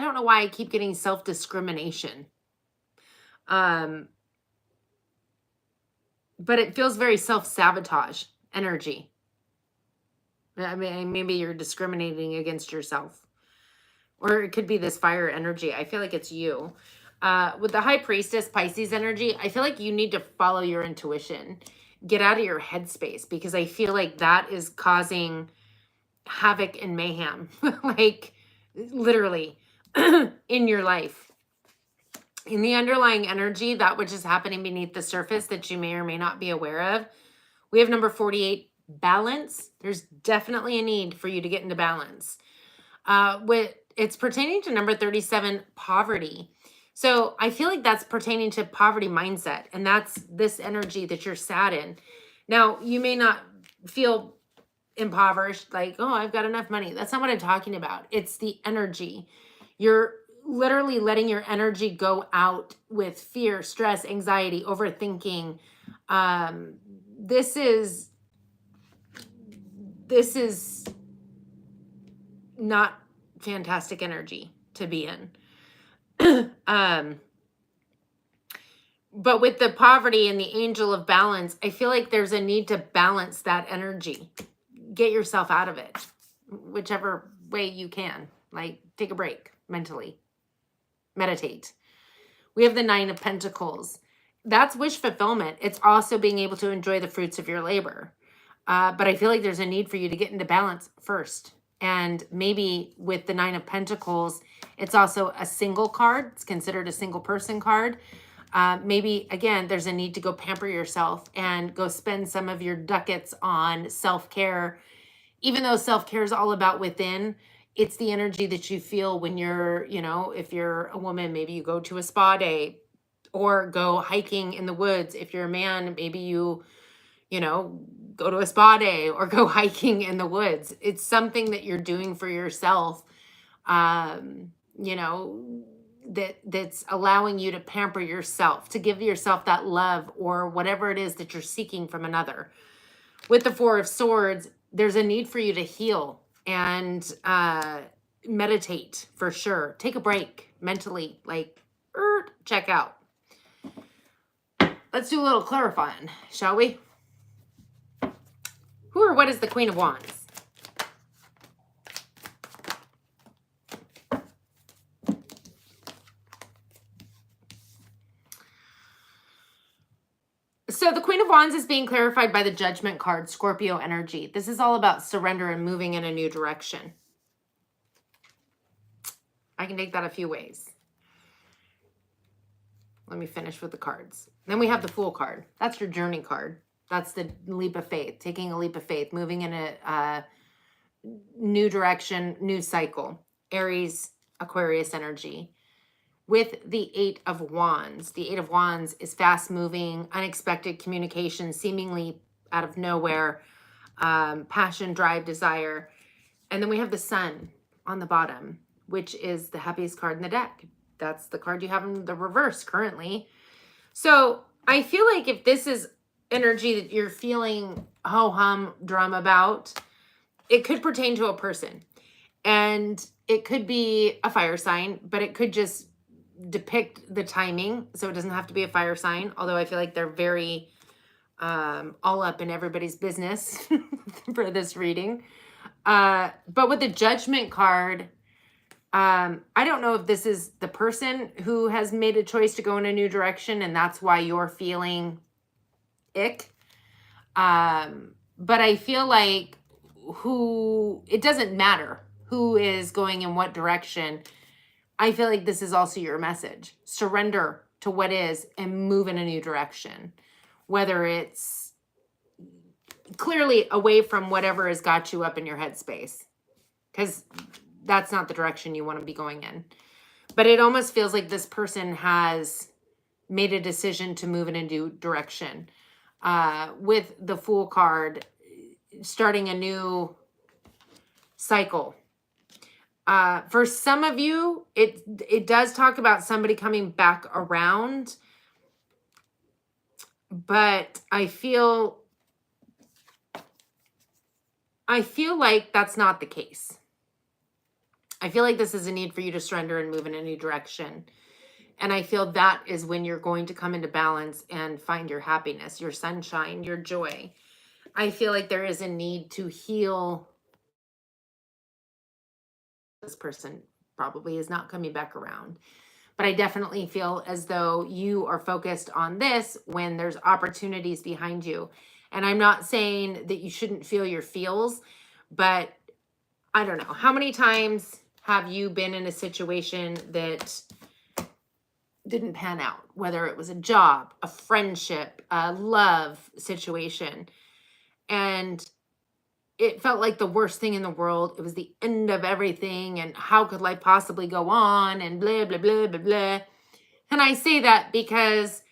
don't know why I keep getting self-discrimination. But it feels very self-sabotage energy. I mean, maybe you're discriminating against yourself. Or it could be this fire energy. I feel like it's you. With the High Priestess Pisces energy, I feel like you need to follow your intuition. Get out of your headspace, because I feel like that is causing havoc and mayhem. Like, literally, in your life. In the underlying energy, that which is happening beneath the surface that you may or may not be aware of. We have number 48, balance. There's definitely a need for you to get into balance. It's pertaining to number 37, poverty. So I feel like that's pertaining to poverty mindset, and that's this energy that you're sad in. Now, you may not feel impoverished, like, oh, I've got enough money. That's not what I'm talking about. It's the energy. You're literally letting your energy go out with fear, stress, anxiety, overthinking. This is not fantastic energy to be in. But with the poverty and the angel of balance, I feel like there's a need to balance that energy. Get yourself out of it, whichever way you can. Like, take a break mentally. Meditate. We have the 9 of Pentacles. That's wish fulfillment. It's also being able to enjoy the fruits of your labor. But I feel like there's a need for you to get into balance first. And maybe with the Nine of Pentacles, it's also a single card. It's considered a single person card. Maybe, again, there's a need to go pamper yourself and go spend some of your ducats on self-care. Even though self-care is all about within, it's the energy that you feel when you're, if you're a woman, maybe you go to a spa day or go hiking in the woods. If you're a man, maybe you know, go to a spa day or go hiking in the woods. It's something that you're doing for yourself, you know, that's allowing you to pamper yourself, to give yourself that love or whatever it is that you're seeking from another. With the Four of Swords, there's a need for you to heal and meditate for sure. Take a break mentally, like check out. Let's do a little clarifying, shall we? Who or what is the Queen of Wands? So the Queen of Wands is being clarified by the Judgment card, Scorpio energy. This is all about surrender and moving in a new direction. I can take that a few ways. Let me finish with the cards. Then we have the Fool card. That's your journey card. That's the leap of faith, taking a leap of faith, moving in a new direction, new cycle. Aries, Aquarius energy. With the Eight of Wands. The Eight of Wands is fast-moving, unexpected communication, seemingly out of nowhere, passion, drive, desire. And then we have the Sun on the bottom, which is the happiest card in the deck. That's the card you have in the reverse currently. So I feel like if this is energy that you're feeling ho-hum drum about, it could pertain to a person. And it could be a fire sign, but it could just depict the timing. So it doesn't have to be a fire sign, although I feel like they're very all up in everybody's business for this reading. But with the Judgment card, I don't know if this is the person who has made a choice to go in a new direction and that's why you're feeling ick. But I feel like it doesn't matter who is going in what direction. I feel like this is also your message. Surrender to what is and move in a new direction. Whether it's clearly away from whatever has got you up in your headspace. Because that's not the direction you want to be going in. But it almost feels like this person has made a decision to move in a new direction. With the Fool card, starting a new cycle. For some of you, it does talk about somebody coming back around. But I feel like that's not the case. I feel like this is a need for you to surrender and move in a new direction. And I feel that is when you're going to come into balance and find your happiness, your sunshine, your joy. I feel like there is a need to heal. This person probably is not coming back around. But I definitely feel as though you are focused on this when there's opportunities behind you. And I'm not saying that you shouldn't feel your feels, but I don't know. How many times have you been in a situation that didn't pan out? Whether it was a job, a friendship, a love situation. And it felt like the worst thing in the world. It was the end of everything. And how could life possibly go on? And blah, blah, blah, blah, blah. And I say that because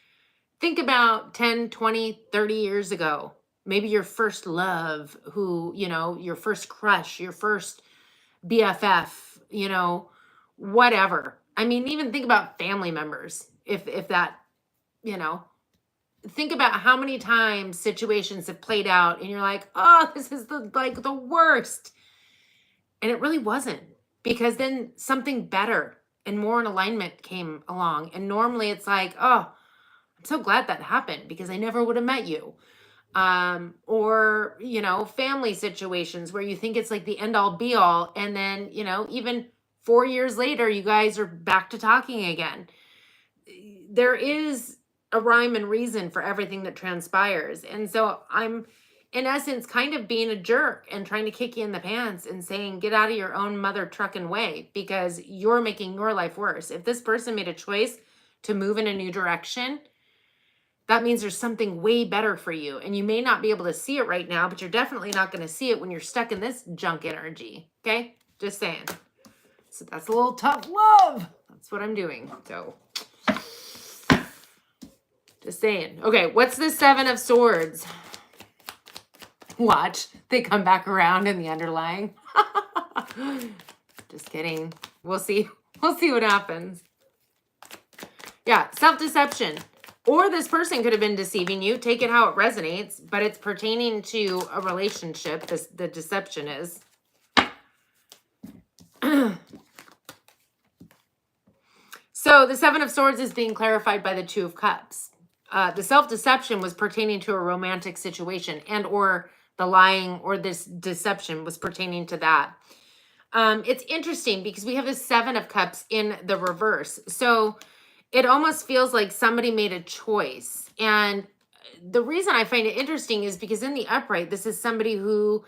think about 10, 20, 30 years ago. Maybe your first love, your first crush, your first BFF, whatever. I mean, even think about family members. If that, think about how many times situations have played out and you're like, oh, this is the worst. And it really wasn't, because then something better and more in alignment came along. And normally it's like, oh, I'm so glad that happened because I never would have met you. Or, family situations where you think it's like the end all be all. And then, even 4 years later, you guys are back to talking again. There is a rhyme and reason for everything that transpires. And so in essence, kind of being a jerk and trying to kick you in the pants and saying, get out of your own mother trucking way because you're making your life worse. If this person made a choice to move in a new direction, that means there's something way better for you. And you may not be able to see it right now, but you're definitely not going to see it when you're stuck in this junk energy. Okay? Just saying. So that's a little tough love. That's what I'm doing. So just saying. Okay, what's the Seven of Swords? Watch. They come back around in the underlying. Just kidding. We'll see. We'll see what happens. Yeah, self-deception. Or this person could have been deceiving you. Take it how it resonates, but it's pertaining to a relationship. The deception is. So the Seven of Swords is being clarified by the Two of Cups. The self-deception was pertaining to a romantic situation, and or the lying or this deception was pertaining to that. It's interesting because we have the Seven of Cups in the reverse. So it almost feels like somebody made a choice. And the reason I find it interesting is because in the upright, this is somebody who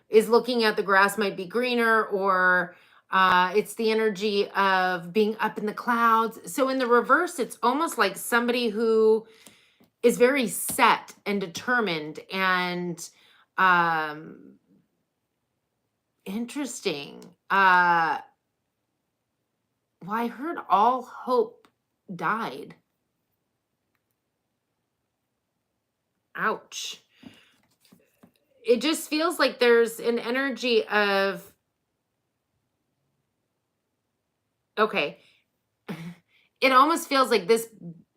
is looking at the grass might be greener, or it's the energy of being up in the clouds. So in the reverse, it's almost like somebody who is very set and determined and interesting. Well, I heard all hope died. Ouch. It just feels like there's an energy of, okay, it almost feels like this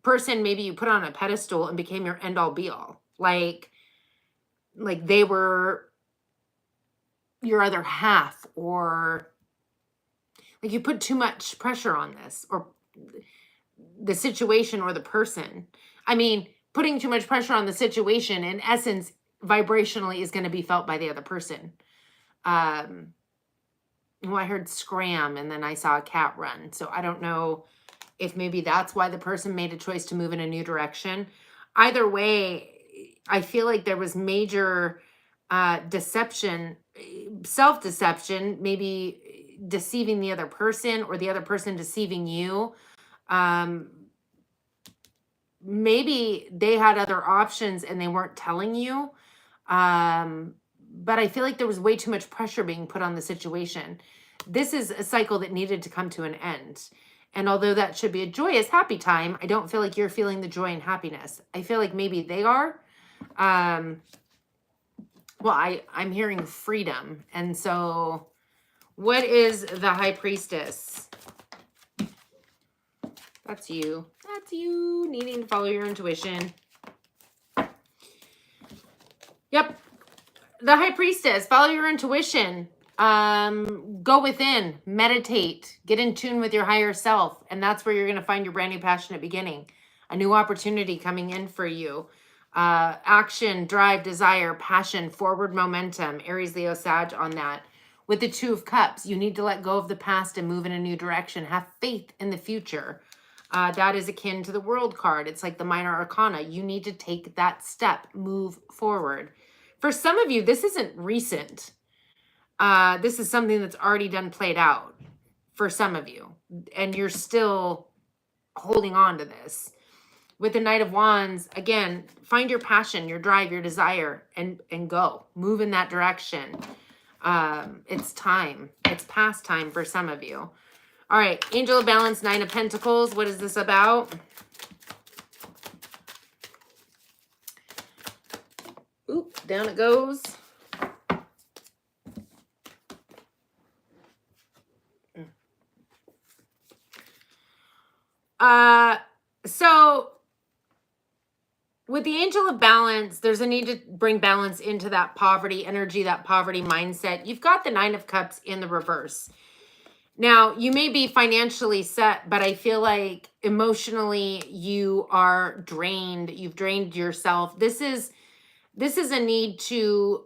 person maybe you put on a pedestal and became your end all be all. Like they were your other half, or like you put too much pressure on this, or the situation or the person. I mean, putting too much pressure on the situation, in essence, vibrationally is going to be felt by the other person. Well, I heard scram and then I saw a cat run. So I don't know if maybe that's why the person made a choice to move in a new direction. Either way, I feel like there was major deception, self-deception, maybe deceiving the other person or the other person deceiving you. Maybe they had other options and they weren't telling you. But I feel like there was way too much pressure being put on the situation. This is a cycle that needed to come to an end. And although that should be a joyous, happy time, I don't feel like you're feeling the joy and happiness. I feel like maybe they are. Well, I'm hearing freedom. And so what is the High Priestess? That's you. That's you needing to follow your intuition. Yep. The High Priestess, follow your intuition. Go within, meditate, get in tune with your higher self. And that's where you're going to find your brand new passionate beginning. A new opportunity coming in for you. Action, drive, desire, passion, forward momentum. Aries, Leo, Sag on that. With the Two of Cups, you need to let go of the past and move in a new direction. Have faith in the future. That is akin to the World card. It's like the minor arcana. You need to take that step, move forward. For some of you, this isn't recent. This is something that's already done played out for some of you. And you're still holding on to this. With the Knight of Wands, again, find your passion, your drive, your desire, and go. Move in that direction. It's time. It's past time for some of you. All right, Angel of Balance, Nine of Pentacles. What is this about? Oop, down it goes. So with the Angel of Balance, there's a need to bring balance into that poverty energy, that poverty mindset. You've got the Nine of Cups in the reverse. Now, you may be financially set, but I feel like emotionally you are drained. You've drained yourself. This is a need to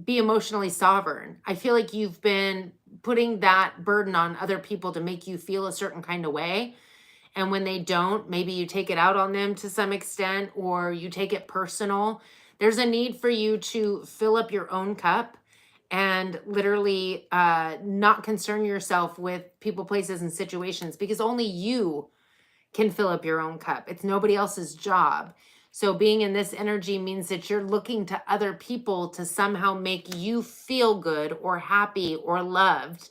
be emotionally sovereign. I feel like you've been putting that burden on other people to make you feel a certain kind of way. And when they don't, maybe you take it out on them to some extent, or you take it personal. There's a need for you to fill up your own cup and literally not concern yourself with people, places, and situations, because only you can fill up your own cup. It's nobody else's job. So being in this energy means that you're looking to other people to somehow make you feel good or happy or loved.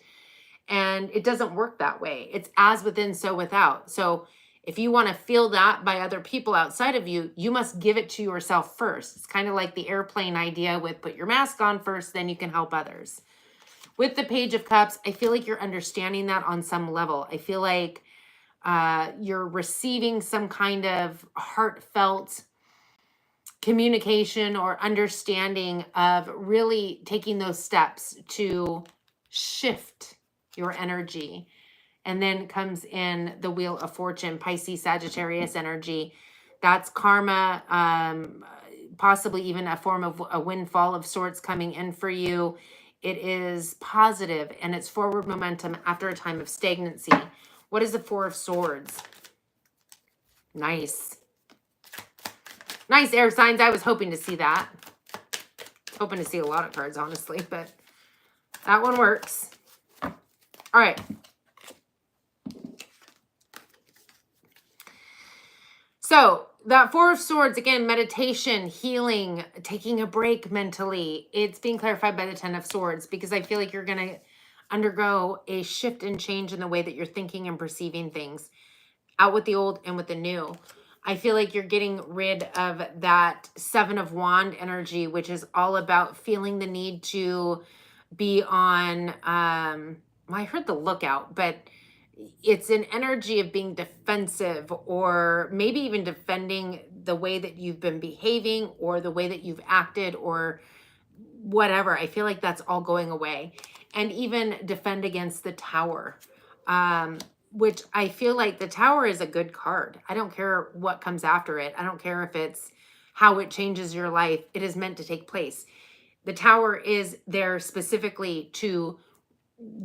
And it doesn't work that way. It's as within, so without. So if you want to feel that by other people outside of you, you must give it to yourself first. It's kind of like the airplane idea with put your mask on first, then you can help others. With the Page of Cups, I feel like you're understanding that on some level. I feel like you're receiving some kind of heartfelt communication or understanding of really taking those steps to shift your energy. And then comes in the Wheel of Fortune, Pisces, Sagittarius energy. That's karma, possibly even a form of a windfall of sorts coming in for you. It is positive and it's forward momentum after a time of stagnancy. What is the Four of Swords? Nice. Nice, air signs. I was hoping to see that. Hoping to see a lot of cards, honestly, but that one works. All right. So that Four of Swords, again, meditation, healing, taking a break mentally. It's being clarified by the Ten of Swords because I feel like you're going to undergo a shift and change in the way that you're thinking and perceiving things. Out with the old and with the new. I feel like you're getting rid of that Seven of Wand energy, which is all about feeling the need to be on, well, I heard the lookout, but it's an energy of being defensive or maybe even defending the way that you've been behaving or the way that you've acted or whatever. I feel like that's all going away. And even defend against the Tower, which I feel like the Tower is a good card. I don't care what comes after it. I don't care if it's how it changes your life. It is meant to take place. The Tower is there specifically to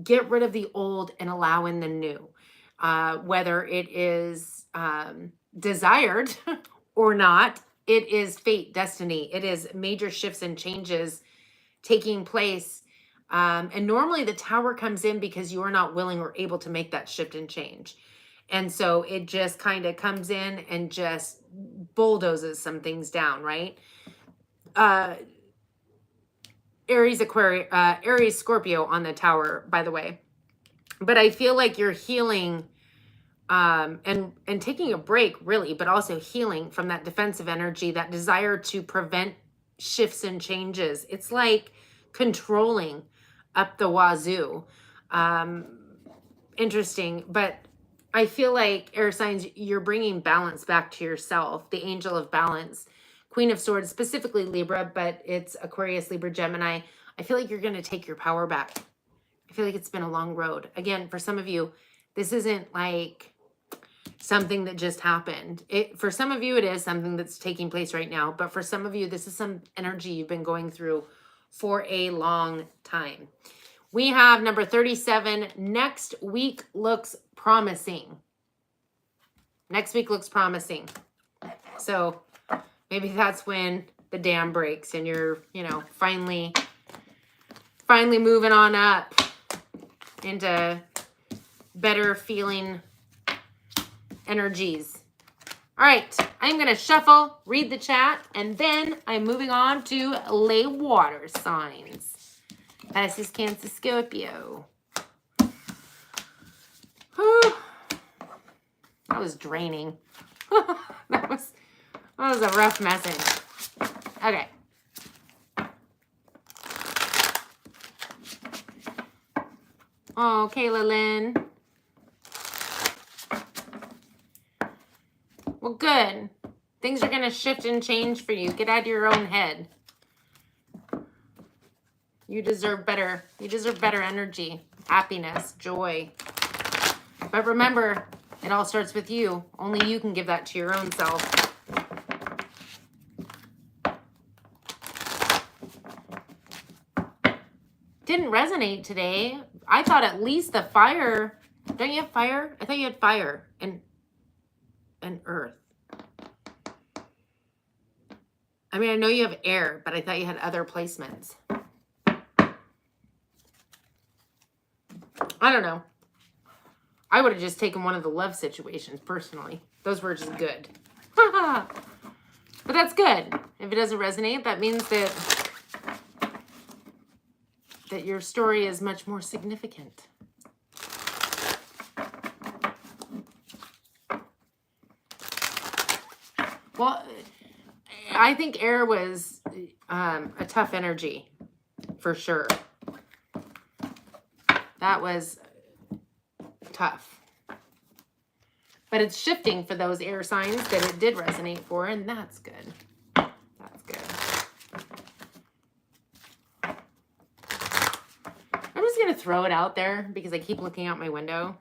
get rid of the old and allow in the new, whether it is desired or not. It is fate, destiny. It is major shifts and changes taking place. And normally the Tower comes in because you are not willing or able to make that shift and change. And so it just kind of comes in and just bulldozes some things down, right? Aries, Aquarius, Aries, Scorpio on the Tower, by the way. But I feel like you're healing and taking a break, really, but also healing from that defensive energy, that desire to prevent shifts and changes. It's like controlling up the wazoo. Interesting, but I feel like, air signs, you're bringing balance back to yourself, the angel of balance. Queen of Swords, specifically Libra, but it's Aquarius, Libra, Gemini. I feel like you're going to take your power back. I feel like it's been a long road. Again, for some of you, this isn't like something that just happened. For some of you, it is something that's taking place right now. But for some of you, this is some energy you've been going through for a long time. We have number 37. Next week looks promising. Next week looks promising. So maybe that's when the dam breaks and you're, finally moving on up into better feeling energies. All right, I'm going to shuffle, read the chat, and then I'm moving on to lay water signs. Pisces, Cancer, Scorpio. Whew. That was draining. that was a rough message. Okay. Oh, Kayla Lynn. Well, good. Things are going to shift and change for you. Get out of your own head. You deserve better. You deserve better energy, happiness, joy. But remember, it all starts with you. Only you can give that to your own self. Didn't resonate today. I thought at least the fire. Don't you have fire? I thought you had fire and earth. I mean, I know you have air, but I thought you had other placements. I don't know. I would have just taken one of the love situations, personally. Those were just good. But that's good. If it doesn't resonate, that means that your story is much more significant. Well, I think air was a tough energy, for sure. That was tough. But it's shifting for those air signs that it did resonate for, and that's good. That's good. I'm just going to throw it out there because I keep looking out my window,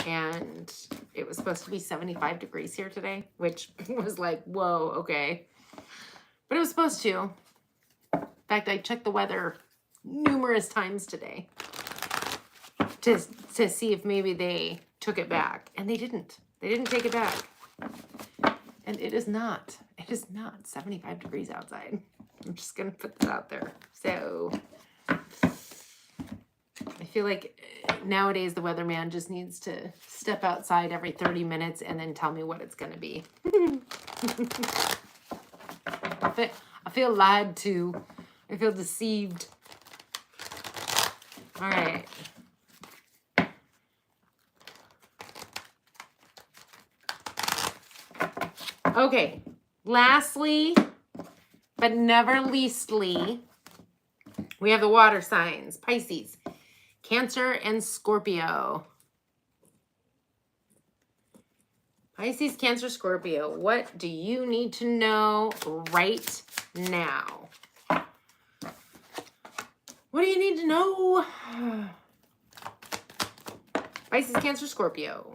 and it was supposed to be 75 degrees here today, which was like, whoa, okay. But it was supposed to. In fact, I checked the weather numerous times today to see if maybe they took it back, and they didn't. They didn't take it back. And it is not 75 degrees outside. I'm just going to put that out there. So I feel like nowadays the weatherman just needs to step outside every 30 minutes and then tell me what it's going to be. I feel lied to. I feel deceived. All right. Okay. Lastly, but never leastly, we have the water signs. Pisces, Cancer, and Scorpio. Pisces, Cancer, Scorpio. What do you need to know right now? What do you need to know? Pisces, Cancer, Scorpio.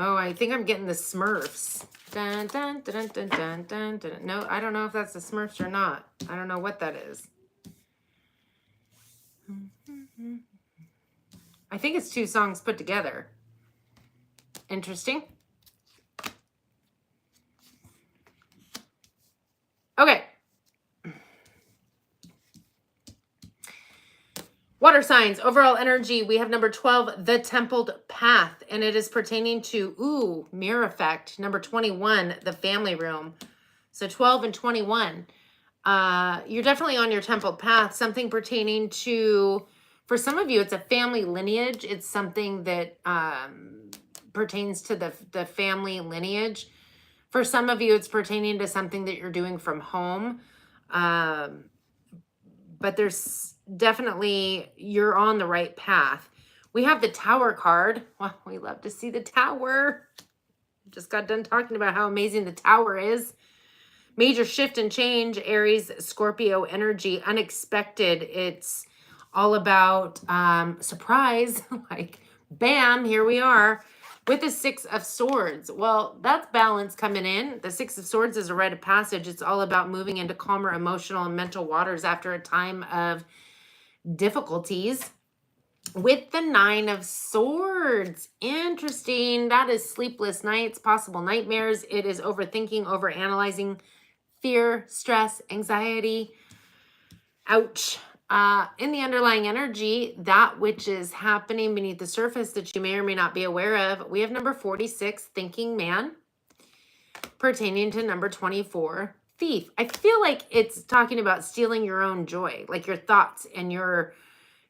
Oh, I think I'm getting the Smurfs. Dun, dun, dun, dun, dun, dun, dun. No, I don't know if that's the Smurfs or not. I don't know what that is. I think it's two songs put together. Interesting. Okay. Water signs, overall energy, we have number 12, the templed path, and it is pertaining to, mirror effect, number 21, the family room. So 12 and 21. You're definitely on your templed path, something pertaining to, for some of you, it's a family lineage. It's something that pertains to the family lineage. For some of you, it's pertaining to something that you're doing from home. But there's definitely, you're on the right path. We have the Tower card. Well, we love to see the Tower. Just got done talking about how amazing the Tower is. Major shift and change, Aries, Scorpio energy, unexpected. It's all about surprise, like bam, here we are with the Six of Swords. Well, that's balance coming in. The Six of Swords is a rite of passage. It's all about moving into calmer emotional and mental waters after a time of difficulties. With the Nine of Swords, interesting. That is sleepless nights, possible nightmares. It is overthinking, overanalyzing, fear, stress, anxiety. Ouch. In the underlying energy, that which is happening beneath the surface that you may or may not be aware of, we have number 46, thinking man, pertaining to number 24, thief. I feel like it's talking about stealing your own joy, like your thoughts and your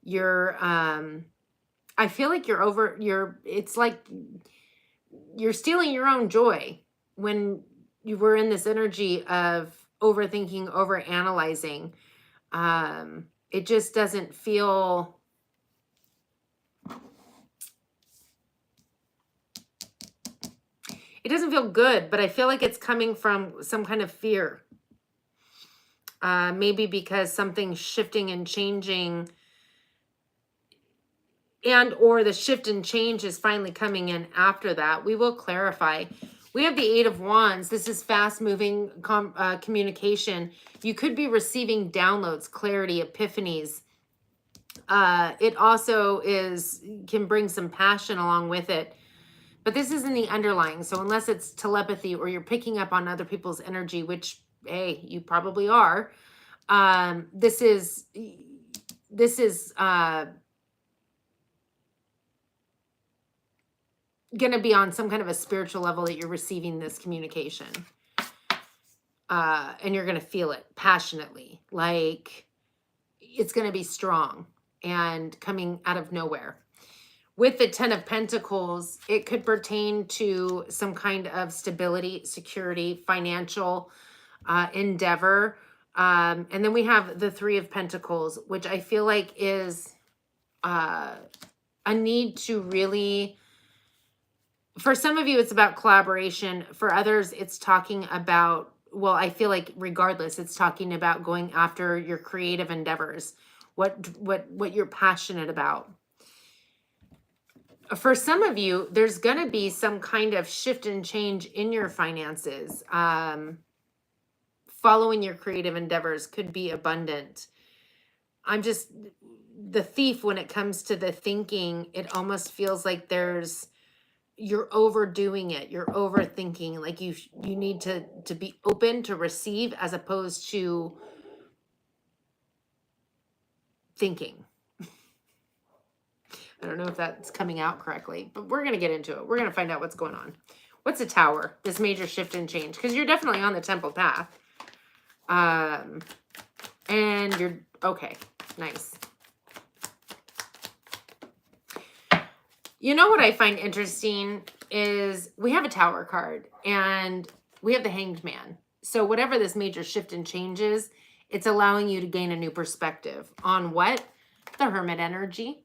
I feel like it's like you're stealing your own joy when you were in this energy of overthinking, overanalyzing. It just doesn't feel, it doesn't feel good, but I feel like it's coming from some kind of fear. Maybe because something's shifting and changing, and or the shift and change is finally coming in after that. We will clarify. We have the Eight of Wands. This is fast-moving communication. You could be receiving downloads, clarity, epiphanies. It also can bring some passion along with it. But this isn't the underlying. So unless it's telepathy or you're picking up on other people's energy, which, hey, you probably are, this is going to be on some kind of a spiritual level that you're receiving this communication. And you're going to feel it passionately. Like it's going to be strong and coming out of nowhere. With the 10 of Pentacles, it could pertain to some kind of stability, security, financial endeavor. And then we have the 3 of Pentacles, which I feel like is a need to really, for some of you, it's about collaboration. For others, it's talking about, well, I feel like regardless, it's talking about going after your creative endeavors, what you're passionate about. For some of you, there's going to be some kind of shift and change in your finances. Following your creative endeavors could be abundant. The thief, when it comes to the thinking, it almost feels like you're overdoing it. You're overthinking. Like you need to be open to receive as opposed to thinking. I don't know if that's coming out correctly, but we're going to get into it. We're going to find out what's going on. What's a Tower? This major shift and change. Because you're definitely on the temple path. And you're, okay, nice. You know what I find interesting is we have a Tower card and we have the Hanged Man. So whatever this major shift and change is, it's allowing you to gain a new perspective on what? The Hermit energy.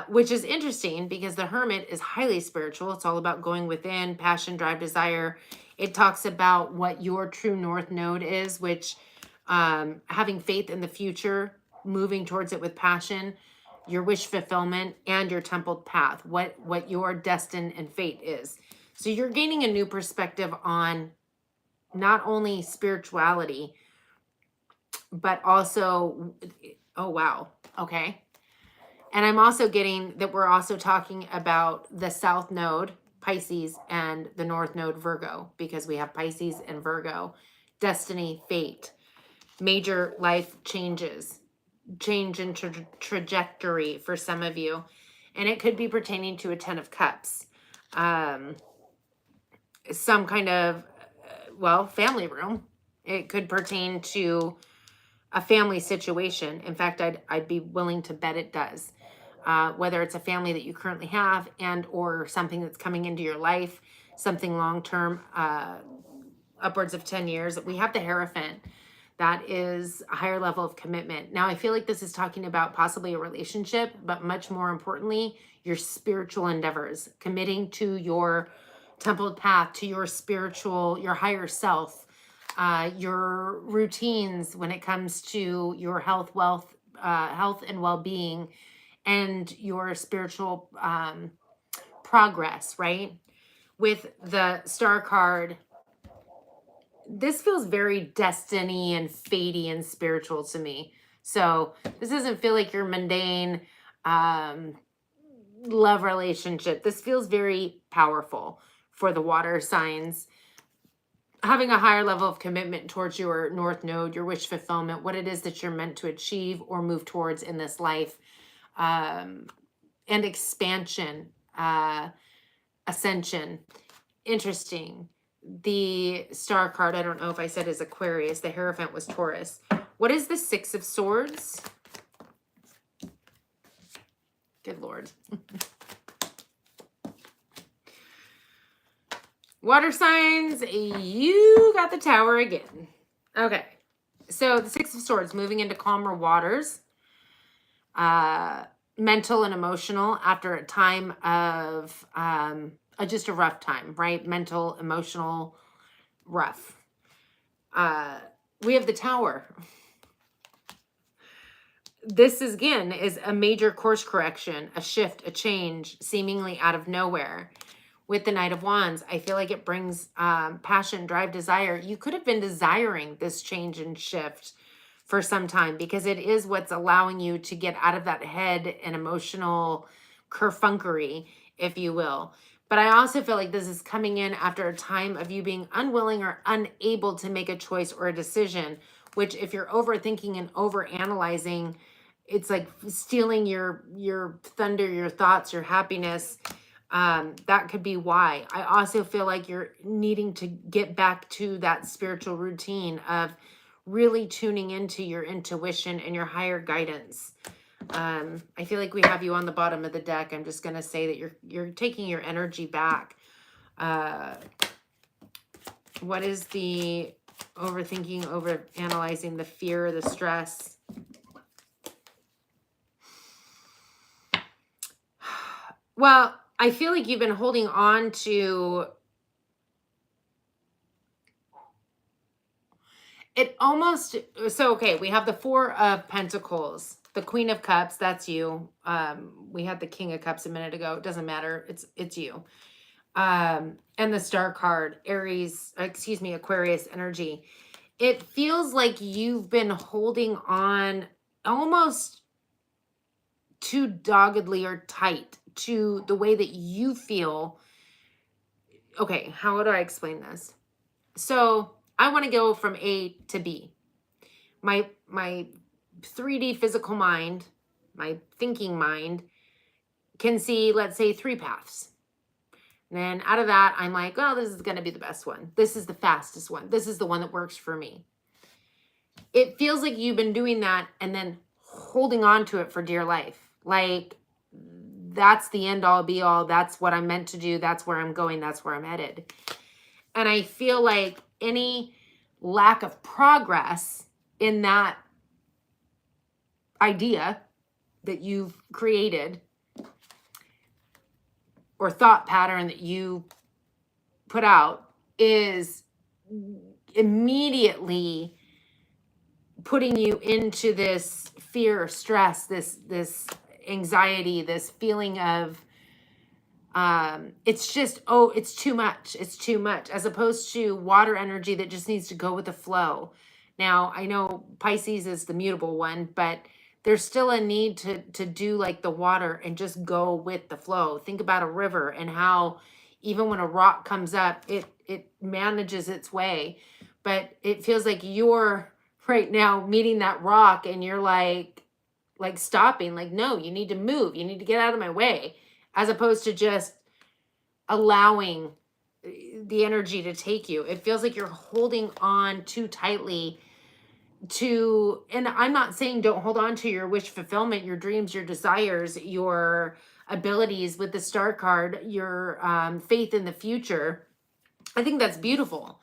Which is interesting because the Hermit is highly spiritual. It's all about going within, passion, drive, desire. It talks about what your true north node is, which having faith in the future, moving towards it with passion, your wish fulfillment, and your templed path, what your destiny and fate is. So you're gaining a new perspective on not only spirituality, but also, oh, wow. Okay. And I'm also getting that we're also talking about the South Node, Pisces, and the North Node, Virgo, because we have Pisces and Virgo, destiny, fate, major life changes, change in trajectory for some of you. And it could be pertaining to a 10 of Cups. Some kind of, well, family room. It could pertain to a family situation. In fact, I'd be willing to bet it does. Whether it's a family that you currently have and or something that's coming into your life, something long-term, upwards of 10 years. We have the Hierophant. That is a higher level of commitment. Now, I feel like this is talking about possibly a relationship, but much more importantly, your spiritual endeavors, committing to your templed path, to your spiritual, your higher self, your routines when it comes to your health, wealth, health and well-being, and your spiritual progress, right? With the Star card, this feels very destiny and fatey and spiritual to me. So this doesn't feel like your mundane love relationship. This feels very powerful for the water signs. Having a higher level of commitment towards your North Node, your wish fulfillment, what it is that you're meant to achieve or move towards in this life. And expansion, ascension. Interesting. The Star card, I don't know if I said is Aquarius. The Hierophant was Taurus. What is the 6 of Swords? Good Lord. Water signs, you got the Tower again. Okay. So the 6 of Swords, moving into calmer waters. Mental and emotional after a time of just a rough time, right? Mental, emotional, rough. We have the Tower. This is, again, is a major course correction, a shift, a change, seemingly out of nowhere. With the Knight of Wands, I feel like it brings passion, drive, desire. You could have been desiring this change and shift for some time, because it is what's allowing you to get out of that head and emotional kerfunkery, if you will. But I also feel like this is coming in after a time of you being unwilling or unable to make a choice or a decision, which if you're overthinking and overanalyzing, it's like stealing your thunder, your thoughts, your happiness. That could be why. I also feel like you're needing to get back to that spiritual routine of really tuning into your intuition and your higher guidance. I feel like we have you on the bottom of the deck. I'm just going to say that you're taking your energy back. What is the overthinking, over analyzing, the fear, the stress? Well, I feel like you've been holding on to it almost. So, okay, we have the Four of Pentacles, the Queen of Cups. That's you. We had the King of Cups a minute ago. It doesn't matter. It's you. And the Star card, Aquarius energy. It feels like you've been holding on almost too doggedly or tight to the way that you feel. Okay, how would I explain this? So I want to go from A to B. My 3D physical mind, my thinking mind, can see, let's say, 3 paths. And then out of that, I'm like, oh, this is going to be the best one. This is the fastest one. This is the one that works for me. It feels like you've been doing that and then holding on to it for dear life. Like, that's the end all be all. That's what I'm meant to do. That's where I'm going. That's where I'm headed. And I feel like any lack of progress in that idea that you've created or thought pattern that you put out is immediately putting you into this fear, stress, this anxiety, this feeling of it's just, oh, it's too much. It's too much, as opposed to water energy that just needs to go with the flow. Now, I know Pisces is the mutable one, but there's still a need to do like the water and just go with the flow. Think about a river and how even when a rock comes up, it manages its way. But it feels like you're right now meeting that rock and you're like stopping, like, no, you need to move. You need to get out of my way, as opposed to just allowing the energy to take you. It feels like you're holding on too tightly to, and I'm not saying don't hold on to your wish fulfillment, your dreams, your desires, your abilities with the Star card, your faith in the future. I think that's beautiful.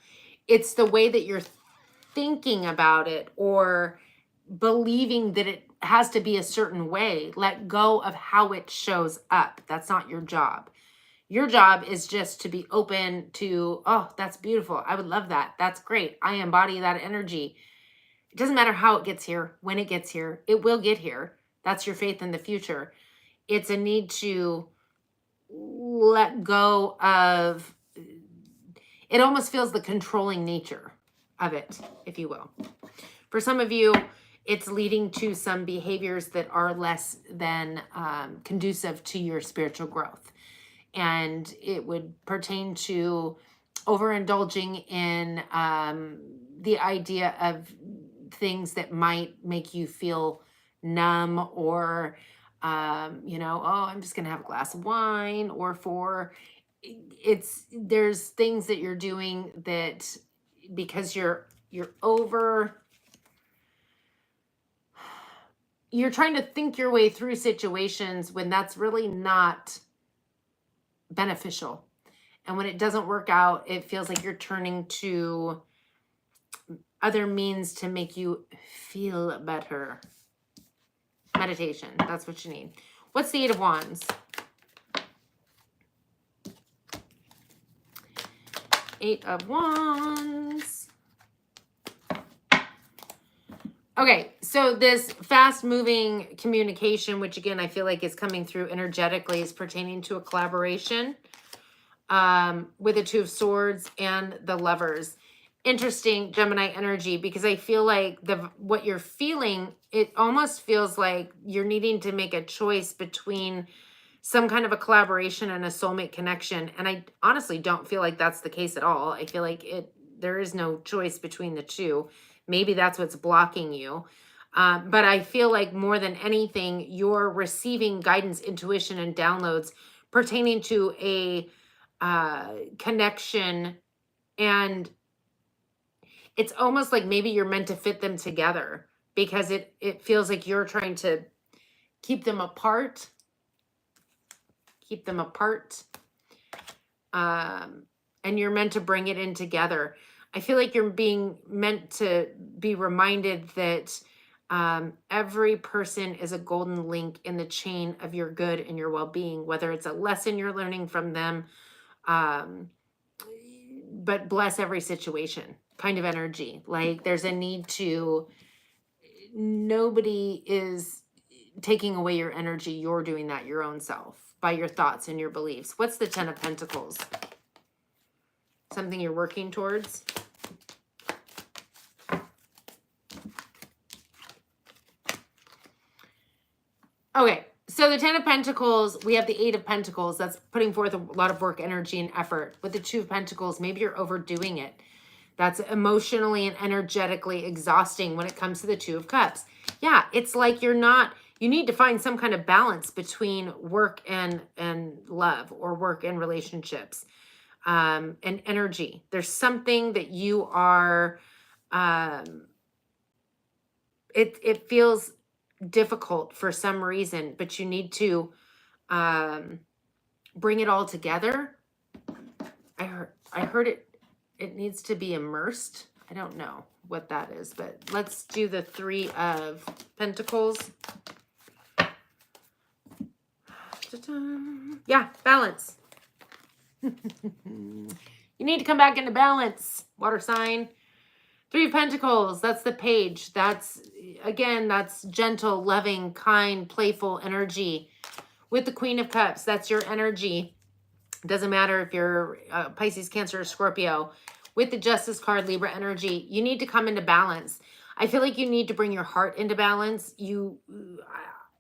It's the way that you're thinking about it or believing that it has to be a certain way. Let go of how it shows up. That's not your job. Your job is just to be open to, oh, that's beautiful. I would love that. That's great. I embody that energy. It doesn't matter how it gets here, when it gets here, it will get here. That's your faith in the future. It's a need to let go of, it almost feels the controlling nature of it, if you will. For some of you, it's leading to some behaviors that are less than conducive to your spiritual growth. And it would pertain to overindulging in the idea of things that might make you feel numb or, oh, I'm just going to have a glass of wine, or there's things that you're doing that because you're trying to think your way through situations when that's really not beneficial. And when it doesn't work out, it feels like you're turning to other means to make you feel better. Meditation, that's what you need. What's the Eight of Wands? Eight of Wands. Okay, so this fast-moving communication, which again, I feel like is coming through energetically, is pertaining to a collaboration with the Two of Swords and the Lovers. interesting Gemini energy, because I feel like what you're feeling, it almost feels like you're needing to make a choice between some kind of a collaboration and a soulmate connection. And I honestly don't feel like that's the case at all. I feel like there is no choice between the two. Maybe that's what's blocking you. But I feel like more than anything, you're receiving guidance, intuition, and downloads pertaining to a connection. And it's almost like maybe you're meant to fit them together, because it feels like you're trying to keep them apart. And you're meant to bring it in together. I feel like you're being meant to be reminded that every person is a golden link in the chain of your good and your well-being, whether it's a lesson you're learning from them, but bless every situation kind of energy. Like there's a need to, nobody is taking away your energy. You're doing that your own self by your thoughts and your beliefs. What's the 10 of Pentacles? Something you're working towards? Okay, so the 10 of Pentacles, we have the 8 of Pentacles. That's putting forth a lot of work, energy, and effort. With the 2 of Pentacles, maybe you're overdoing it. That's emotionally and energetically exhausting when it comes to the 2 of Cups. Yeah, it's like you need to find some kind of balance between work and love, or work and relationships, and energy. There's something that you are, it feels difficult for some reason, but you need to bring it all together. I heard it needs to be immersed. I don't know what that is, but let's do the 3 of Pentacles. Yeah, balance. You need to come back into balance, water sign. 3 of Pentacles, that's the page. That's, again, that's gentle, loving, kind, playful energy. With the Queen of Cups, that's your energy. It doesn't matter if you're Pisces, Cancer, or Scorpio. With the Justice card, Libra energy, you need to come into balance. I feel like you need to bring your heart into balance.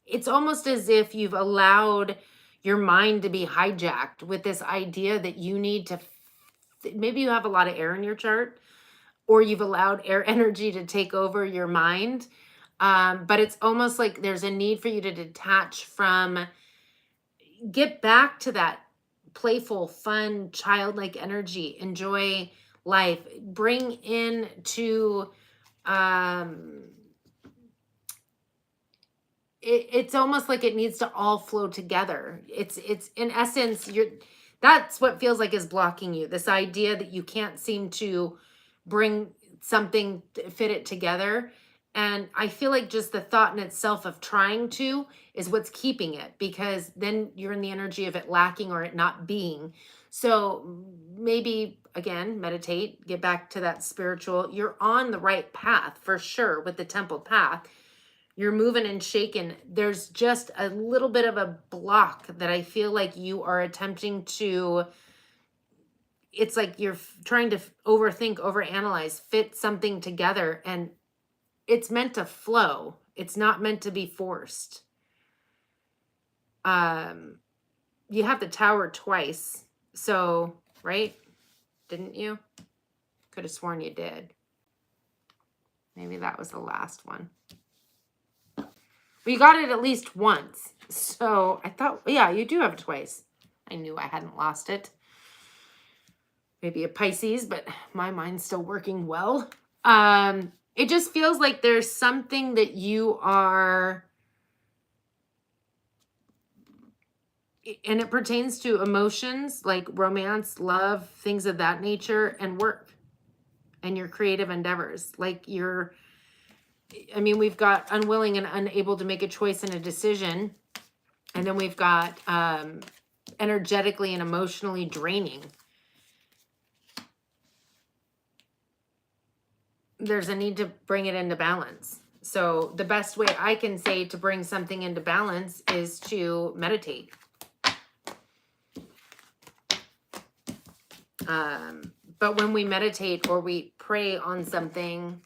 It's almost as if you've allowed your mind to be hijacked with this idea that you need to, maybe you have a lot of air in your chart, or you've allowed air energy to take over your mind. But it's almost like there's a need for you to detach from, get back to that playful, fun, childlike energy, enjoy life, bring into, it's almost like it needs to all flow together. It's in essence, that's what feels like is blocking you. This idea that you can't seem to bring something, fit it together. And I feel like just the thought in itself of trying to is what's keeping it, because then you're in the energy of it lacking or it not being. So maybe, again, meditate, get back to that spiritual. You're on the right path for sure with the temple path. You're moving and shaking. There's just a little bit of a block that I feel like you are attempting to, it's like you're trying to overthink, overanalyze, fit something together, and it's meant to flow. It's not meant to be forced. You have the Tower twice. So, right? Didn't you? Could have sworn you did. Maybe that was the last one. Well, you got it at least once. So I thought, yeah, you do have it twice. I knew I hadn't lost it. Maybe a Pisces, but my mind's still working well. It just feels like there's something that you are, and it pertains to emotions like romance, love, things of that nature, and work and your creative endeavors. Like we've got unwilling and unable to make a choice and a decision. And then we've got energetically and emotionally draining. There's a need to bring it into balance. So the best way I can say to bring something into balance is to meditate. But when we meditate or we pray on something,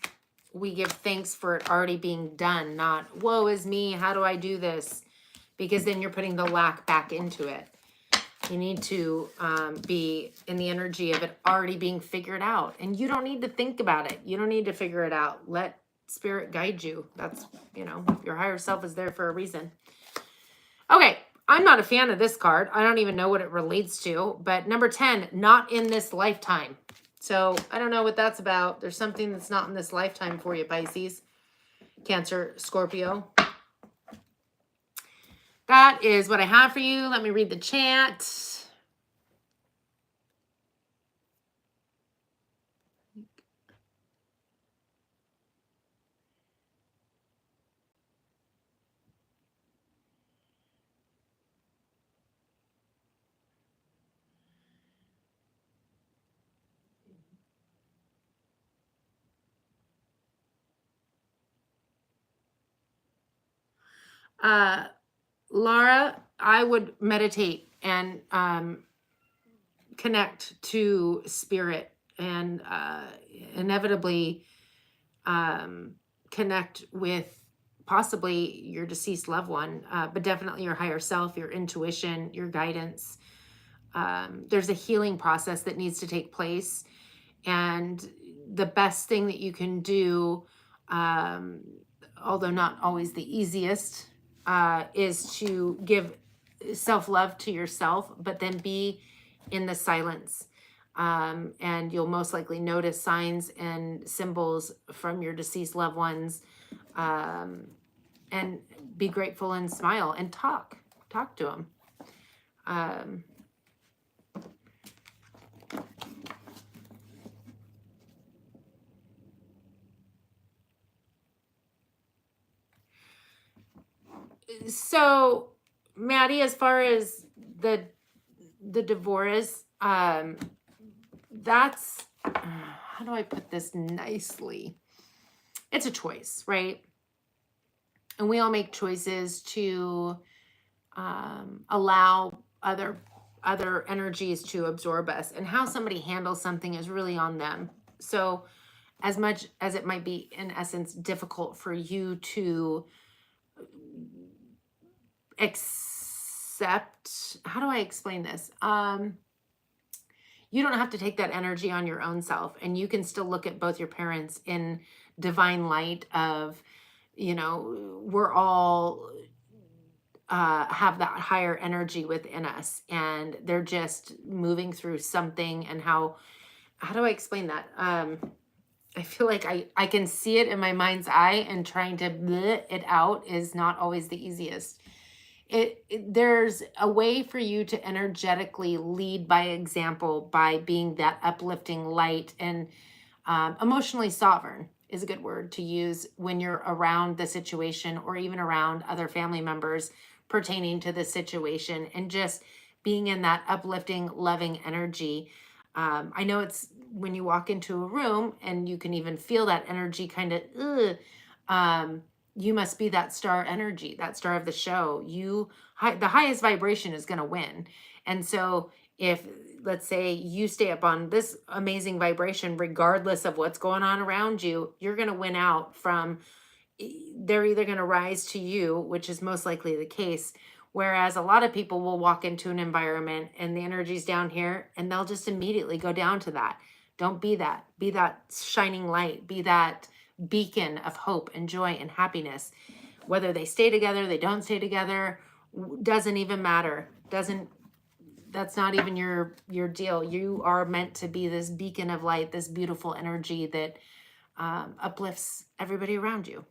we give thanks for it already being done, not, woe is me, how do I do this? Because then you're putting the lack back into it. You need to be in the energy of it already being figured out. And you don't need to think about it. You don't need to figure it out. Let spirit guide you. That's, you know, your higher self is there for a reason. Okay, I'm not a fan of this card. I don't even know what it relates to. But number 10, not in this lifetime. So I don't know what that's about. There's something that's not in this lifetime for you, Pisces, Cancer, Scorpio. That is what I have for you. Let me read the chat. Laura, I would meditate and connect to spirit and inevitably connect with possibly your deceased loved one, but definitely your higher self, your intuition, your guidance. There's a healing process that needs to take place. And the best thing that you can do, although not always the easiest, is to give self-love to yourself, but then be in the silence. And you'll most likely notice signs and symbols from your deceased loved ones, and be grateful and smile and talk to them. So, Maddie, as far as the divorce, that's, how do I put this nicely? It's a choice, right? And we all make choices to allow other energies to absorb us, and how somebody handles something is really on them. So as much as it might be in essence difficult for you to accept, how do I explain this? You don't have to take that energy on your own self, and you can still look at both your parents in divine light of, you know, we're all have that higher energy within us, and they're just moving through something. And how do I explain that? I feel like I can see it in my mind's eye, and trying to bleh it out is not always the easiest. There's a way for you to energetically lead by example, by being that uplifting light, and emotionally sovereign is a good word to use when you're around the situation, or even around other family members pertaining to the situation, and just being in that uplifting, loving energy. I know it's when you walk into a room and you can even feel that energy kind of, you must be that star energy, that star of the show. The highest vibration is going to win. And so if, let's say, you stay up on this amazing vibration, regardless of what's going on around you, you're going to win out from, they're either going to rise to you, which is most likely the case. Whereas a lot of people will walk into an environment and the energy's down here, and they'll just immediately go down to that. Don't be that. Be that shining light. Be that beacon of hope and joy and happiness. Whether they stay together, they don't stay together, doesn't even matter. That's not even your deal. You are meant to be this beacon of light, this beautiful energy that uplifts everybody around you.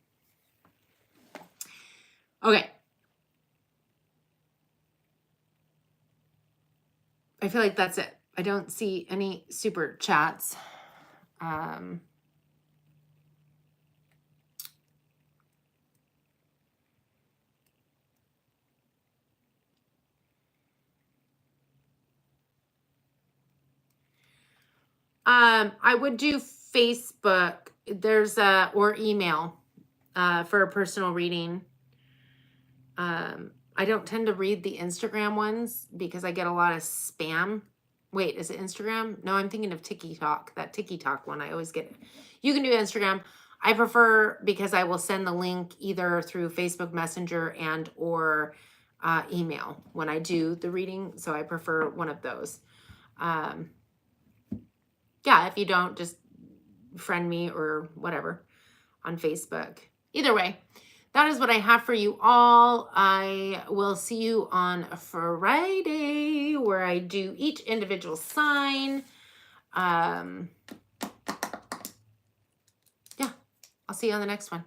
Okay. I feel like that's it. I don't see any super chats. I would do Facebook. There's or email for a personal reading. I don't tend to read the Instagram ones because I get a lot of spam. Wait, is it Instagram? No, I'm thinking of TikTok. That TikTok one, I always get it. You can do Instagram. I prefer because I will send the link either through Facebook Messenger and or email when I do the reading. So I prefer one of those. Yeah, if you don't, just friend me or whatever on Facebook. Either way, that is what I have for you all. I will see you on Friday where I do each individual sign. Yeah, I'll see you on the next one.